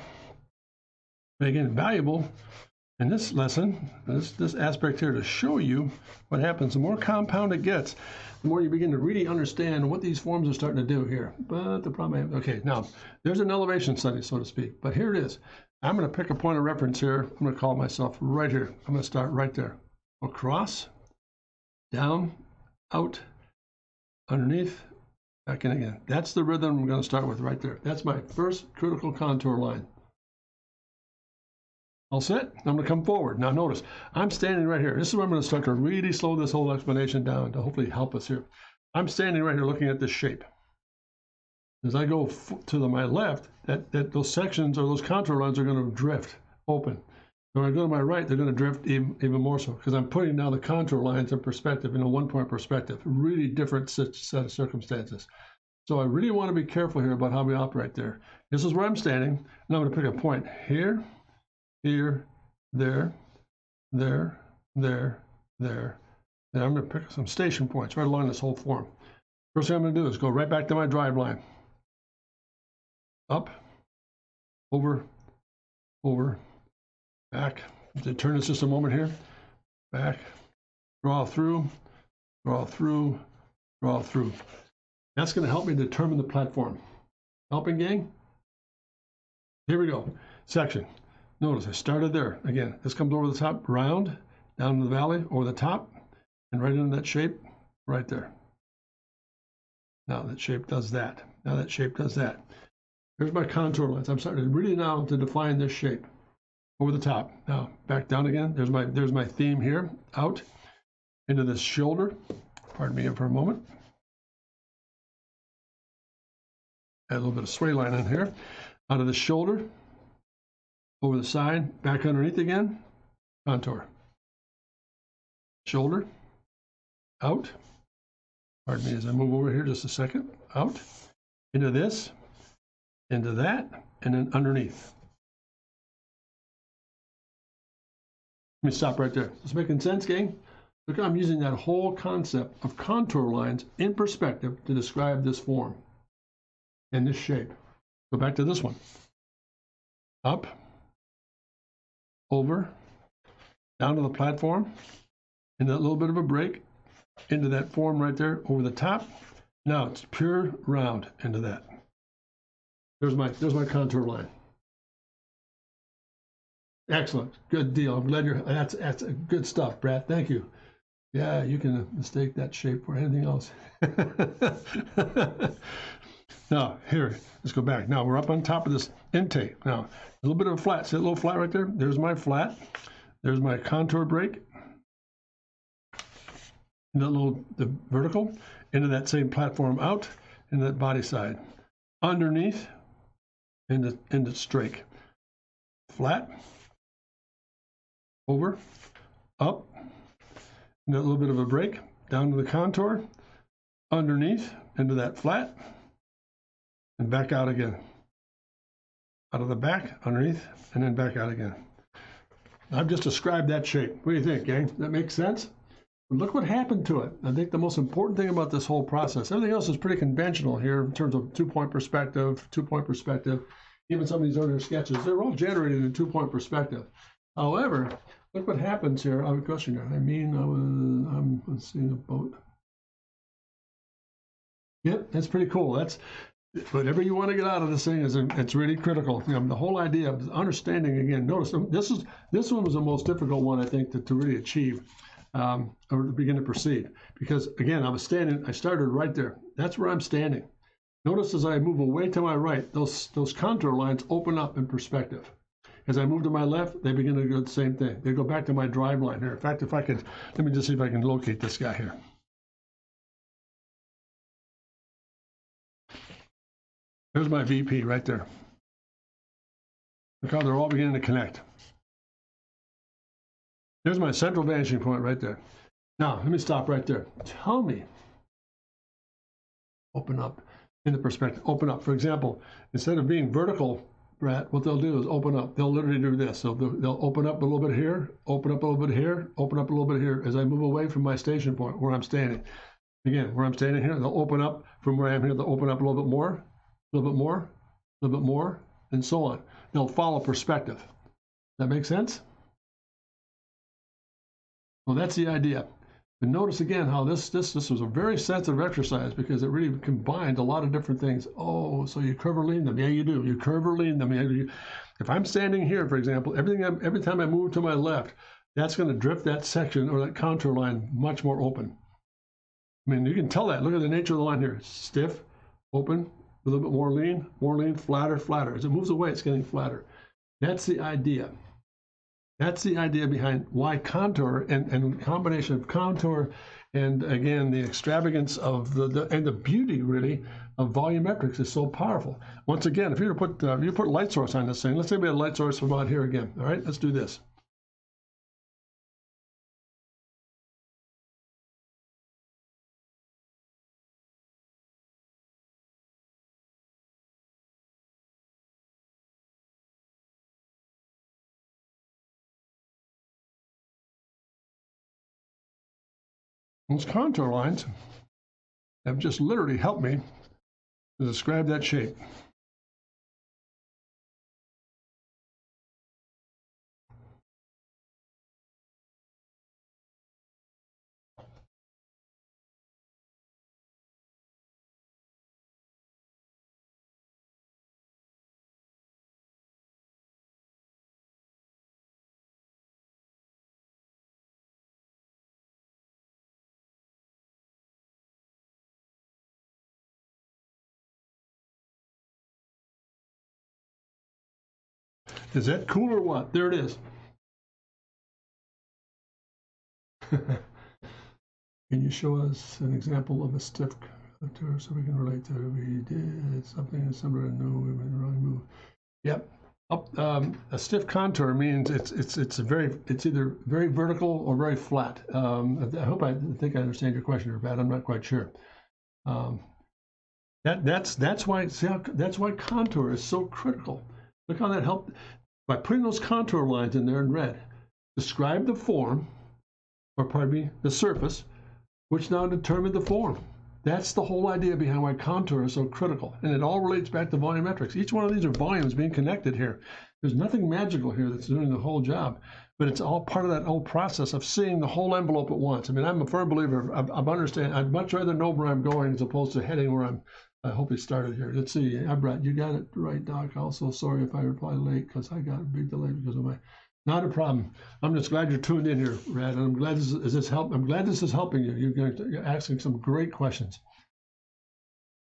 But again, valuable in this lesson, this aspect here to show you what happens. The more compound it gets, the more you begin to really understand what these forms are starting to do here. But the problem, okay, now there's an elevation study, so to speak, but here it is. I'm going to pick a point of reference here. I'm going to call myself right here. I'm going to start right there. Across, down, out, underneath, back in again. That's the rhythm I'm going to start with right there. That's my first critical contour line. All set? I'm going to come forward. Now notice, I'm standing right here. This is where I'm going to start to really slow this whole explanation down to hopefully help us here. I'm standing right here looking at this shape. As I go to my left, those sections or those contour lines are going to drift open. When I go to my right, they're going to drift even more so, because I'm putting now the contour lines in perspective, in a one-point perspective. Really different set of circumstances. So I really want to be careful here about how we operate there. This is where I'm standing, and I'm going to pick a point here, here, there, there, there, there. And I'm going to pick some station points right along this whole form. First thing I'm going to do is go right back to my drive line. Up, over, back. Turn this just a moment here. Back, draw through, draw through, draw through. That's going to help me determine the platform. Helping, gang? Here we go. Section. Notice I started there. Again, this comes over the top, round, down to the valley, over the top, and right into that shape, right there. Now that shape does that. Now that shape does that. Here's my contour lines. I'm starting really now to define this shape over the top. Now back down again. There's my theme here. Out into this shoulder. Pardon me for a moment. Add a little bit of sway line in here. Out of the shoulder, over the side, back underneath again. Contour. Shoulder. Out. Pardon me as I move over here just a second. Out. Into this. Into that, and then underneath. Let me stop right there. Is this making sense, gang? Look, I'm using that whole concept of contour lines in perspective to describe this form and this shape. Go back to this one. Up, over, down to the platform, and that little bit of a break into that form right there over the top. Now it's pure round into that. There's my contour line. Excellent, good deal. I'm glad that's good stuff, Brad. Thank you. Yeah, you can mistake that shape for anything else. Now here, let's go back. Now we're up on top of this intake. Now a little bit of a flat. See that little flat right there? There's my flat. There's my contour break. And the vertical into that same platform out into that body side. Underneath. Into strake, flat, over, up, and a little bit of a break, down to the contour, underneath, into that flat, and back out again. Out of the back, underneath, and then back out again. I've just described that shape. What do you think, gang? That makes sense? Look what happened to it. I think the most important thing about this whole process, everything else is pretty conventional here in terms of two-point perspective, even some of these other sketches, they're all generated in two-point perspective. However, look what happens here. I have a question here. I'm seeing a boat. Yep, that's pretty cool. That's whatever you want to get out of this thing it's really critical. The whole idea of understanding, again, notice this one was the most difficult one, I think, to really achieve. Or to begin to proceed, because again, I started right there. That's where I'm standing. Notice as I move away to my right, those contour lines open up in perspective. As I move to my left, they begin to do the same thing. They go back to my drive line here. In fact, if I could, let me just see if I can locate this guy here. There's my VP right there. Look how they're all beginning to connect. There's my central vanishing point right there. Now, let me stop right there. Tell me, open up in the perspective, open up. For example, instead of being vertical, Brad, what they'll do is open up. They'll literally do this. So they'll open up a little bit here, open up a little bit here, open up a little bit here as I move away from my station point where I'm standing. Again, where I'm standing here, they'll open up from where I am here. They'll open up a little bit more, a little bit more, a little bit more, and so on. They'll follow perspective. That make sense? Well, that's the idea. But notice again how this was a very sensitive exercise because it really combined a lot of different things. Oh, so you curve or lean them. Yeah, you do. You curve or lean them. Yeah, if I'm standing here, for example, every time I move to my left, that's going to drift that section or that contour line much more open. I mean, you can tell that. Look at the nature of the line here. Stiff, open, a little bit more lean, flatter, flatter. As it moves away, it's getting flatter. That's the idea. That's the idea behind why contour and combination of contour and, again, the extravagance of the beauty, really, of volumetrics is so powerful. Once again, if you put light source on this thing, let's say we had a light source from out here again. All right, let's do this. Those contour lines have just literally helped me to describe that shape. Is that cool or what? There it is. Can you show us an example of a stiff contour so we can relate to it? We did something similar. No, we made the wrong move. Yep. A stiff contour means it's either very vertical or very flat. I think I understand your question, or Pat. I'm not quite sure. That's why contour is so critical. Look how that helped by putting those contour lines in there in red. Describe the form, or pardon me, the surface, which now determined the form. That's the whole idea behind why contour is so critical. And it all relates back to volumetrics. Each one of these are volumes being connected here. There's nothing magical here that's doing the whole job, but it's all part of that whole process of seeing the whole envelope at once. I mean, I'm a firm believer of understanding. I'd much rather know where I'm going as opposed to heading where I'm. I hope it started here. Let's see. Brett, you got it right, Doc. Also, sorry if I reply late because I got a big delay because of my. Not a problem. I'm just glad you're tuned in here, Brad, and I'm glad this is helping you. You're asking some great questions.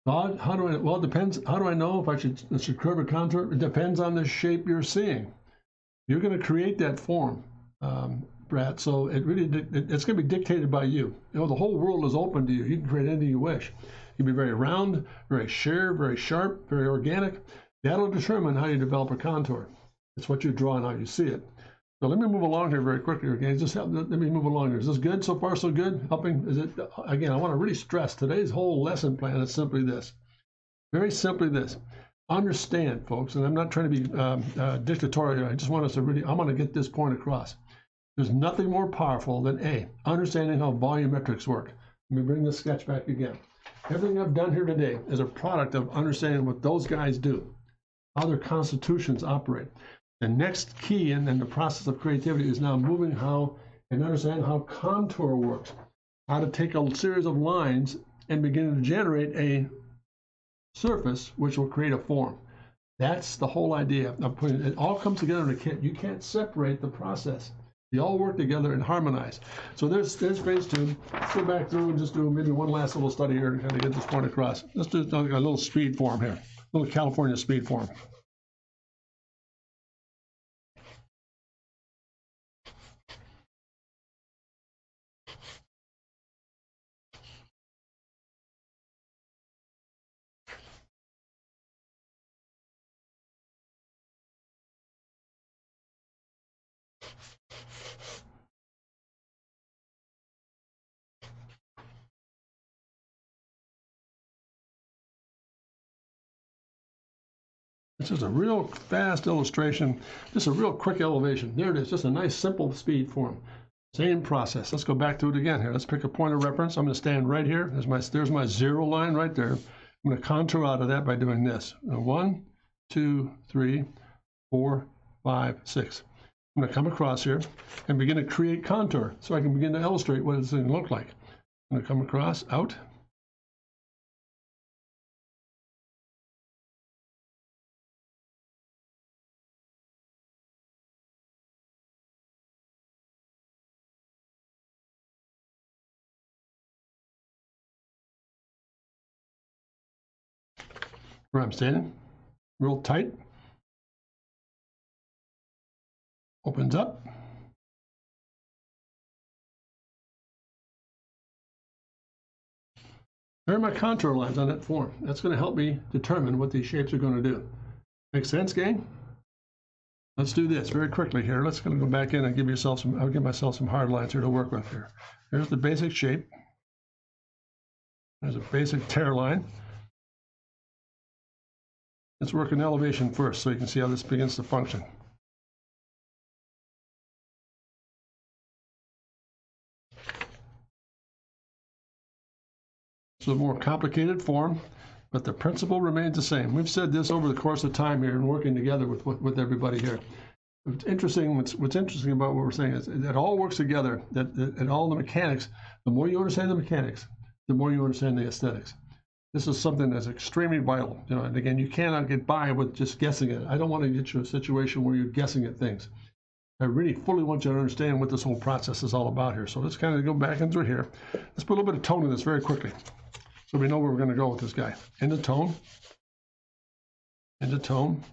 How do I? Well, it depends. How do I know if I should curve a contour? It depends on the shape you're seeing. You're going to create that form, Brad. So it's going to be dictated by you. You know, the whole world is open to you. You can create anything you wish. You can be very round, very sheer, very sharp, very organic. That'll determine how you develop a contour. It's what you draw and how you see it. So let me move along here very quickly. Okay, let me move along here. Is this good so far? So good? Helping? Is it? Again, I want to really stress today's whole lesson plan is simply this. Very simply this. Understand, folks, and I'm not trying to be dictatorial. I just want us to really. I want to get this point across. There's nothing more powerful than understanding how volumetrics work. Let me bring this sketch back again. Everything I've done here today is a product of understanding what those guys do, how their constitutions operate. The next key in the process of creativity is now moving how and understanding how contour works, how to take a series of lines and begin to generate a surface which will create a form. That's the whole idea of putting it. All comes together in a kit. You can't separate the process. They all work together and harmonize. So there's phase two. Let's go back through and just do maybe one last little study here to kind of get this point across. Let's do a little speed form here, a little California speed form. This is a real fast illustration, just a real quick elevation. There it is, just a nice simple speed form. Same process. Let's go back to it again here. Let's pick a point of reference. I'm going to stand right here. There's my zero line right there. I'm going to contour out of that by doing this. 1, 2, 3, 4, 5, 6. I'm going to come across here and begin to create contour so I can begin to illustrate what it's going to look like. I'm going to come across, out. Where I'm standing, real tight. Opens up. There are my contour lines on that form. That's going to help me determine what these shapes are going to do. Make sense, gang? Let's do this very quickly here. Let's go back in and give yourself some, I'll give myself some hard lines here to work with here. Here's the basic shape. There's a basic tear line. Let's work an elevation first so you can see how this begins to function. It's a more complicated form, but the principle remains the same. We've said this over the course of time here and working together with everybody here. What's interesting about what we're saying is it all works together, that all the mechanics, the more you understand the mechanics, the more you understand the aesthetics. This is something that's extremely vital, you know, and again, you cannot get by with just guessing it. I don't want to get you in a situation where you're guessing at things. I really fully want you to understand what this whole process is all about here. So let's kind of go back in through here. Let's put a little bit of tone in this very quickly, so we know where we're going to go with this guy. Into tone, into tone.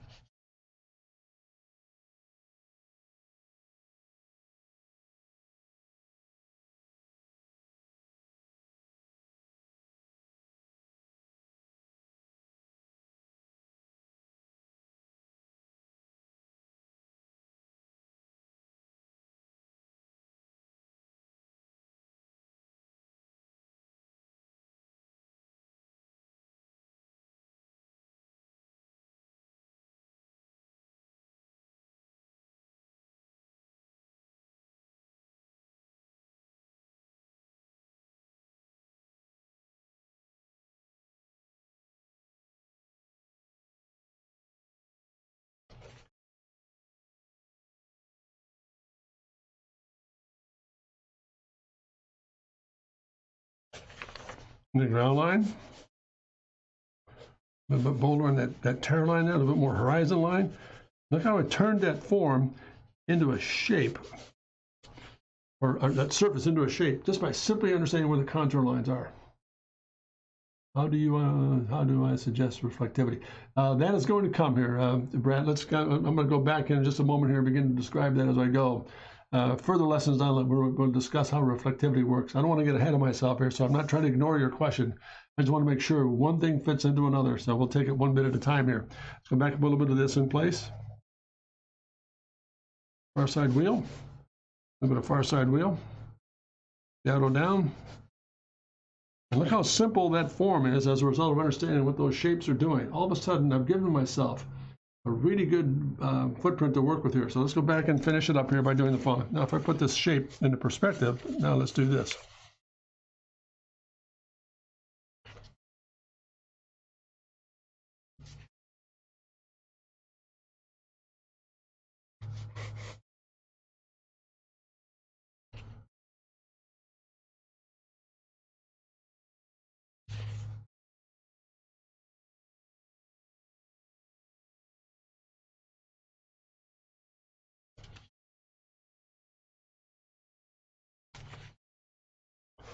The ground line, a little bit bolder on that tear line there, a little bit more horizon line. Look how I turned that form into a shape, or that surface into a shape, just by simply understanding where the contour lines are. How do I suggest reflectivity? That is going to come here, Brad. I'm going to go back in just a moment here and begin to describe that as I go. Further lessons down, we're going to discuss how reflectivity works. I don't want to get ahead of myself here, so I'm not trying to ignore your question. I just want to make sure one thing fits into another, so we'll take it one bit at a time here. Let's go back a little bit of this in place. Far side wheel, a little bit of far side wheel, shadow down. And look how simple that form is as a result of understanding what those shapes are doing. All of a sudden, I've given myself a really good footprint to work with here. So let's go back and finish it up here by doing the following. Now, if I put this shape into perspective, now let's do this.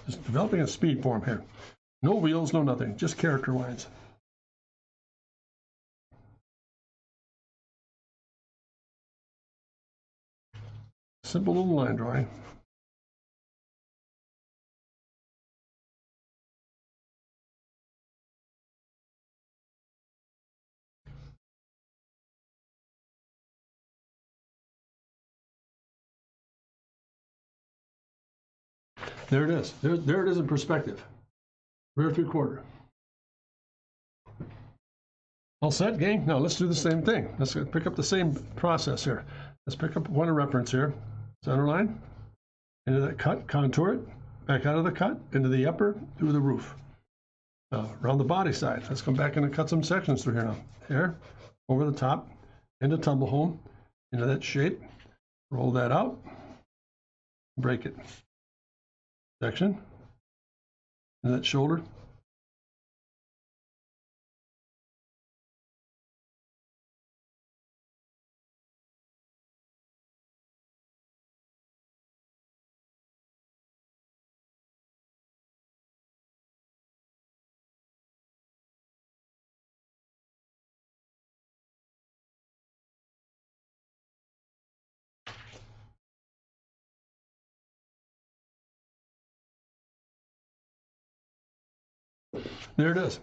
Just developing a speed form here. No wheels, no nothing, just character lines. Simple little line drawing. There it is. There it is in perspective. Rear 3/4. All set, gang? Now let's do the same thing. Let's pick up the same process here. Let's pick up one of reference here. Center line, into that cut, contour it, back out of the cut, into the upper, through the roof. Around the body side. Let's come back in and cut some sections through here now. Here, over the top into tumble home, into that shape. Roll that out, break it. Section, and that shoulder. There it is.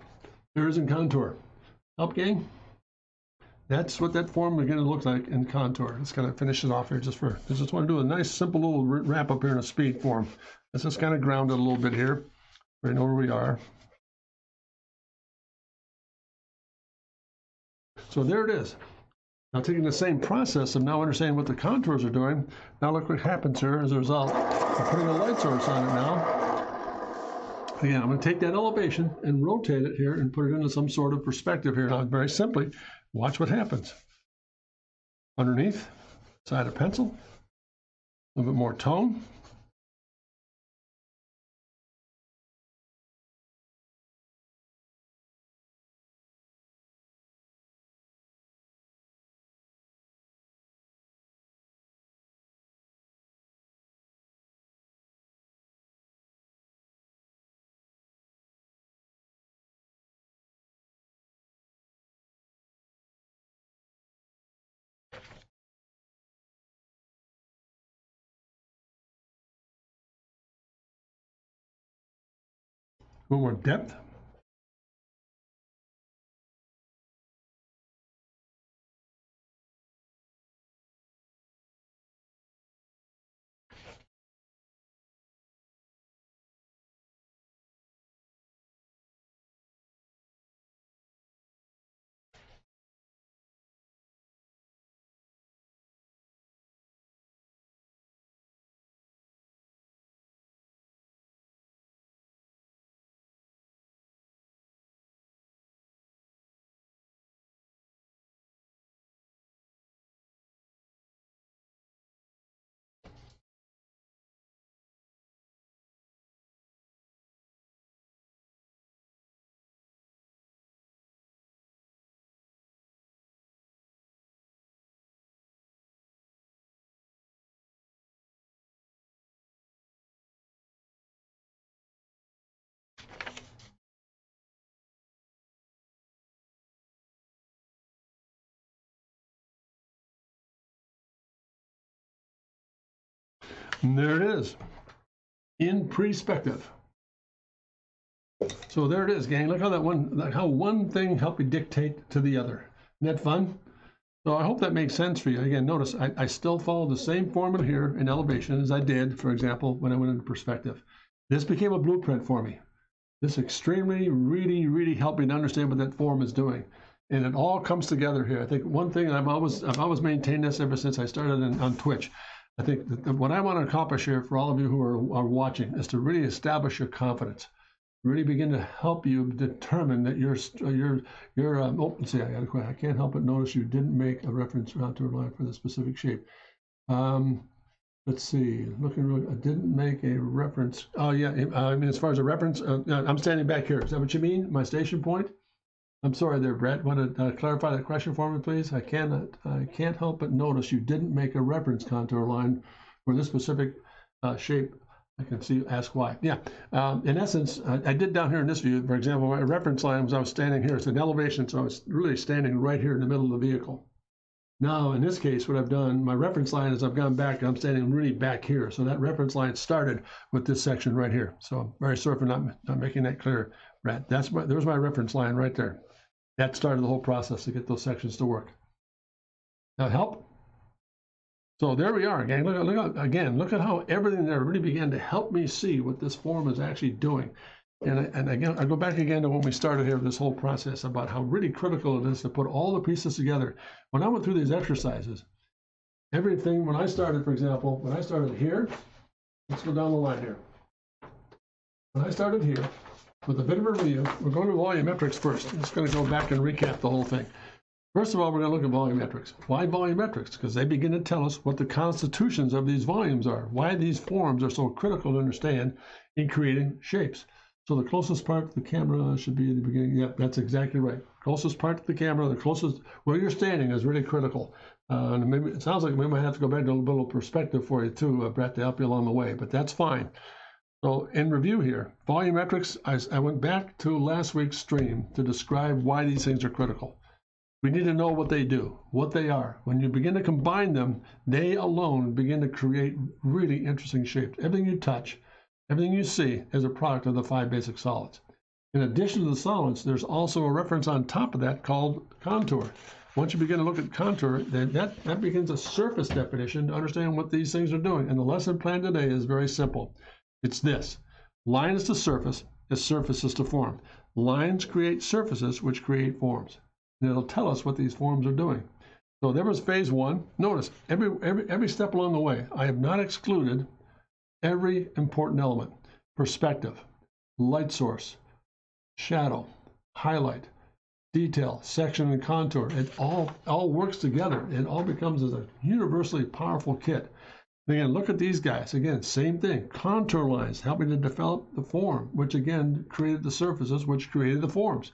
There it is in contour. Up, gang? That's what that form again looks like in contour. Let's kind of finish it off here just want to do a nice simple little wrap up here in a speed form. Let's just kind of ground it a little bit here. We know where we are. So there it is. Now taking the same process of now understanding what the contours are doing, now look what happens here as a result. I'm putting a light source on it now. Again, I'm going to take that elevation and rotate it here and put it into some sort of perspective here. Now, very simply, watch what happens. Underneath, side of pencil, a little bit more tone. A little more depth. And there it is, in perspective. So there it is, gang. Look how how one thing helped me dictate to the other. Isn't that fun? So I hope that makes sense for you. Again, notice I still follow the same formula here in elevation as I did, for example, when I went into perspective. This became a blueprint for me. This extremely, really helped me to understand what that form is doing. And it all comes together here. I think one thing, I've always maintained this ever since I started on Twitch. I think that what I want to accomplish here for all of you who are watching is to really establish your confidence, really begin to help you determine that let's see, I can't help but notice you didn't make a reference contour line for the specific shape. Let's see, I didn't make a reference. Oh yeah, I mean, as far as a reference, I'm standing back here. Is that what you mean? My station point? I'm sorry there, Brett. Want to clarify that question for me, please? I can't help but notice you didn't make a reference contour line for this specific shape. I can see, ask why. Yeah, in essence, I did down here in this view, for example, my reference line was I was standing here. It's an elevation, so I was really standing right here in the middle of the vehicle. Now, in this case, what I've done, my reference line is I've gone back, I'm standing really back here. So that reference line started with this section right here. So I'm very sorry for not making that clear, Brett. There's my reference line right there. That started the whole process to get those sections to work. That help? So there we are, gang. Look at how everything there really began to help me see what this form is actually doing. And again, I go back again to when we started here, this whole process about how really critical it is to put all the pieces together. When I went through these exercises, everything, when I started, for example, when I started here, let's go down the line here. When I started here, with a bit of a review, we're going to volumetrics first. I'm just going to go back and recap the whole thing. First of all, we're going to look at volumetrics. Why volumetrics? Because they begin to tell us what the constitutions of these volumes are, why these forms are so critical to understand in creating shapes. So the closest part to the camera should be at the beginning. Yep, that's exactly right. Closest part to the camera, the closest where you're standing is really critical. And maybe it sounds like we might have to go back to a little perspective for you too, Brett, to help you along the way, but that's fine. So in review here, volumetrics, I went back to last week's stream to describe why these things are critical. We need to know what they do, what they are. When you begin to combine them, they alone begin to create really interesting shapes. Everything you touch, everything you see is a product of the 5 basic solids. In addition to the solids, there's also a reference on top of that called contour. Once you begin to look at contour, then that begins a surface definition to understand what these things are doing. And the lesson plan today is very simple. It's this. Line is to surface, as surface is to form. Lines create surfaces, which create forms. And it'll tell us what these forms are doing. So there was phase 1. Notice, every step along the way, I have not excluded every important element. Perspective, light source, shadow, highlight, detail, section, and contour. It all works together. It all becomes a universally powerful kit. Again, look at these guys. Again, same thing. Contour lines helping to develop the form, which again created the surfaces, which created the forms.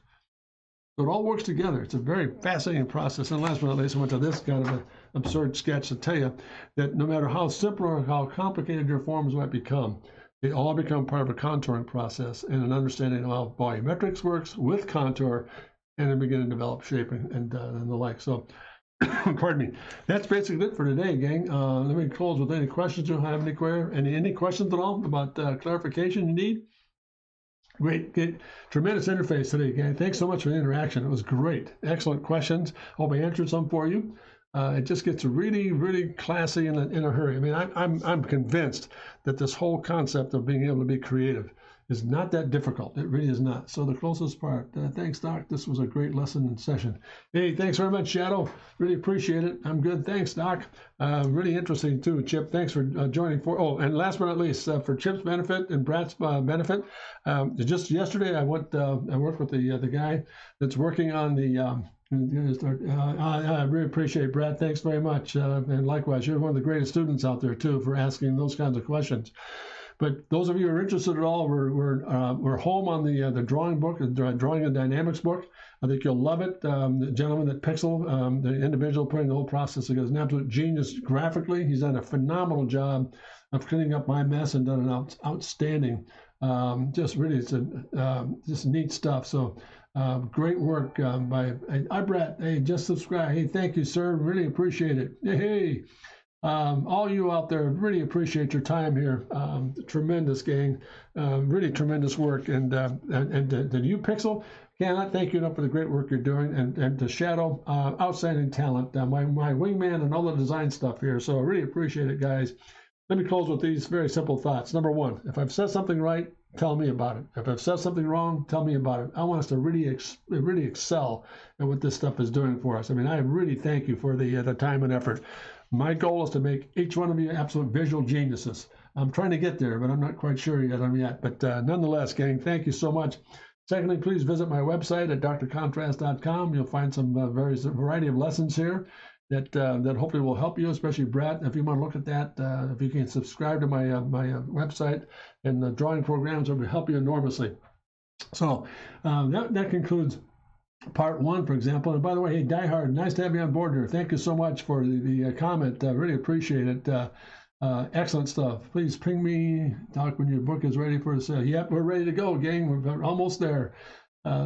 So it all works together. It's a very fascinating process. And last but not least, I went to this kind of an absurd sketch to tell you that no matter how simple or how complicated your forms might become, they all become part of a contouring process and an understanding of how volumetrics works with contour, and then begin to develop shaping and the like. So, pardon me. That's basically it for today, gang. Let me close with any questions you have. Any questions at all about clarification you need? Great, tremendous interface today, gang. Thanks so much for the interaction. It was great. Excellent questions. Hope I answered some for you. It just gets really, really classy in a hurry. I mean, I'm convinced that this whole concept of being able to be creative is not that difficult. It really is not. So the closest part. Thanks, Doc. This was a great lesson and session. Hey, thanks very much, Shadow. Really appreciate it. I'm good. Thanks, Doc. Really interesting too, Chip. Thanks for joining. And last but not least, for Chip's benefit and Brad's benefit, just yesterday I worked with the guy that's working on the. I really appreciate it, Brad. Thanks very much. And likewise, you're one of the greatest students out there too for asking those kinds of questions. But those of you who are interested at all, we're home on the drawing book, the Drawing and Dynamics book. I think you'll love it. The gentleman at Pixel, the individual putting the whole process together, is an absolute genius graphically. He's done a phenomenal job of cleaning up my mess and done an outstanding. Just really, it's just neat stuff. So great work by Brett. Hey, just subscribe. Hey, thank you, sir. Really appreciate it. Hey. All you out there, really appreciate your time here. Tremendous, gang. Really tremendous work. And to you, Pixel, cannot thank you enough for the great work you're doing. And to Shadow, outstanding talent. My wingman and all the design stuff here. So I really appreciate it, guys. Let me close with these very simple thoughts. Number 1, if I've said something right, tell me about it. If I've said something wrong, tell me about it. I want us to really excel at what this stuff is doing for us. I mean, I really thank you for the time and effort. My goal is to make each one of you absolute visual geniuses. I'm trying to get there, but I'm not quite sure yet. But nonetheless, gang, thank you so much. Secondly, please visit my website at drcontrast.com. You'll find some variety of lessons here that hopefully will help you, especially Brad. If you want to look at that, if you can subscribe to my website and the drawing programs, it will help you enormously. So that concludes part 1, for example. And by the way, hey, Die Hard, nice to have you on board here. Thank you so much for the comment. Really appreciate it. Excellent stuff. Please ping me, Doc, when your book is ready for sale. Yep, we're ready to go, gang. We're almost there.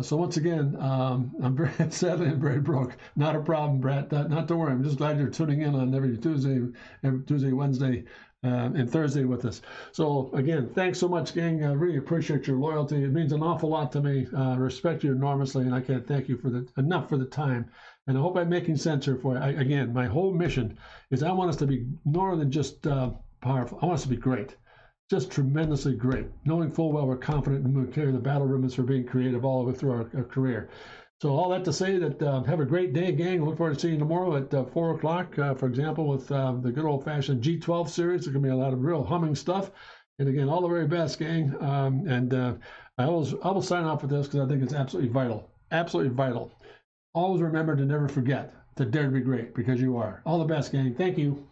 So once again, I'm very sadly and very broke. Not a problem, Brett. Not to worry. I'm just glad you're tuning in on every Tuesday, Wednesday, and Thursday with us. So again, thanks so much, gang. I really appreciate your loyalty. It means an awful lot to me. I respect you enormously, and I can't thank you enough for the time. And I hope I'm making sense here for you. Again, my whole mission is I want us to be more than just powerful. I want us to be great. Just tremendously great, knowing full well we're confident and we'll carry the battle ribbons for being creative all the way through our career. So all that to say that have a great day, gang. Look forward to seeing you tomorrow at 4 o'clock, for example, with the good old-fashioned G12 series. There's going to be a lot of real humming stuff. And again, all the very best, gang. I will sign off with this because I think it's absolutely vital. Absolutely vital. always remember to never forget to dare to be great, because you are. All the best, gang. Thank you.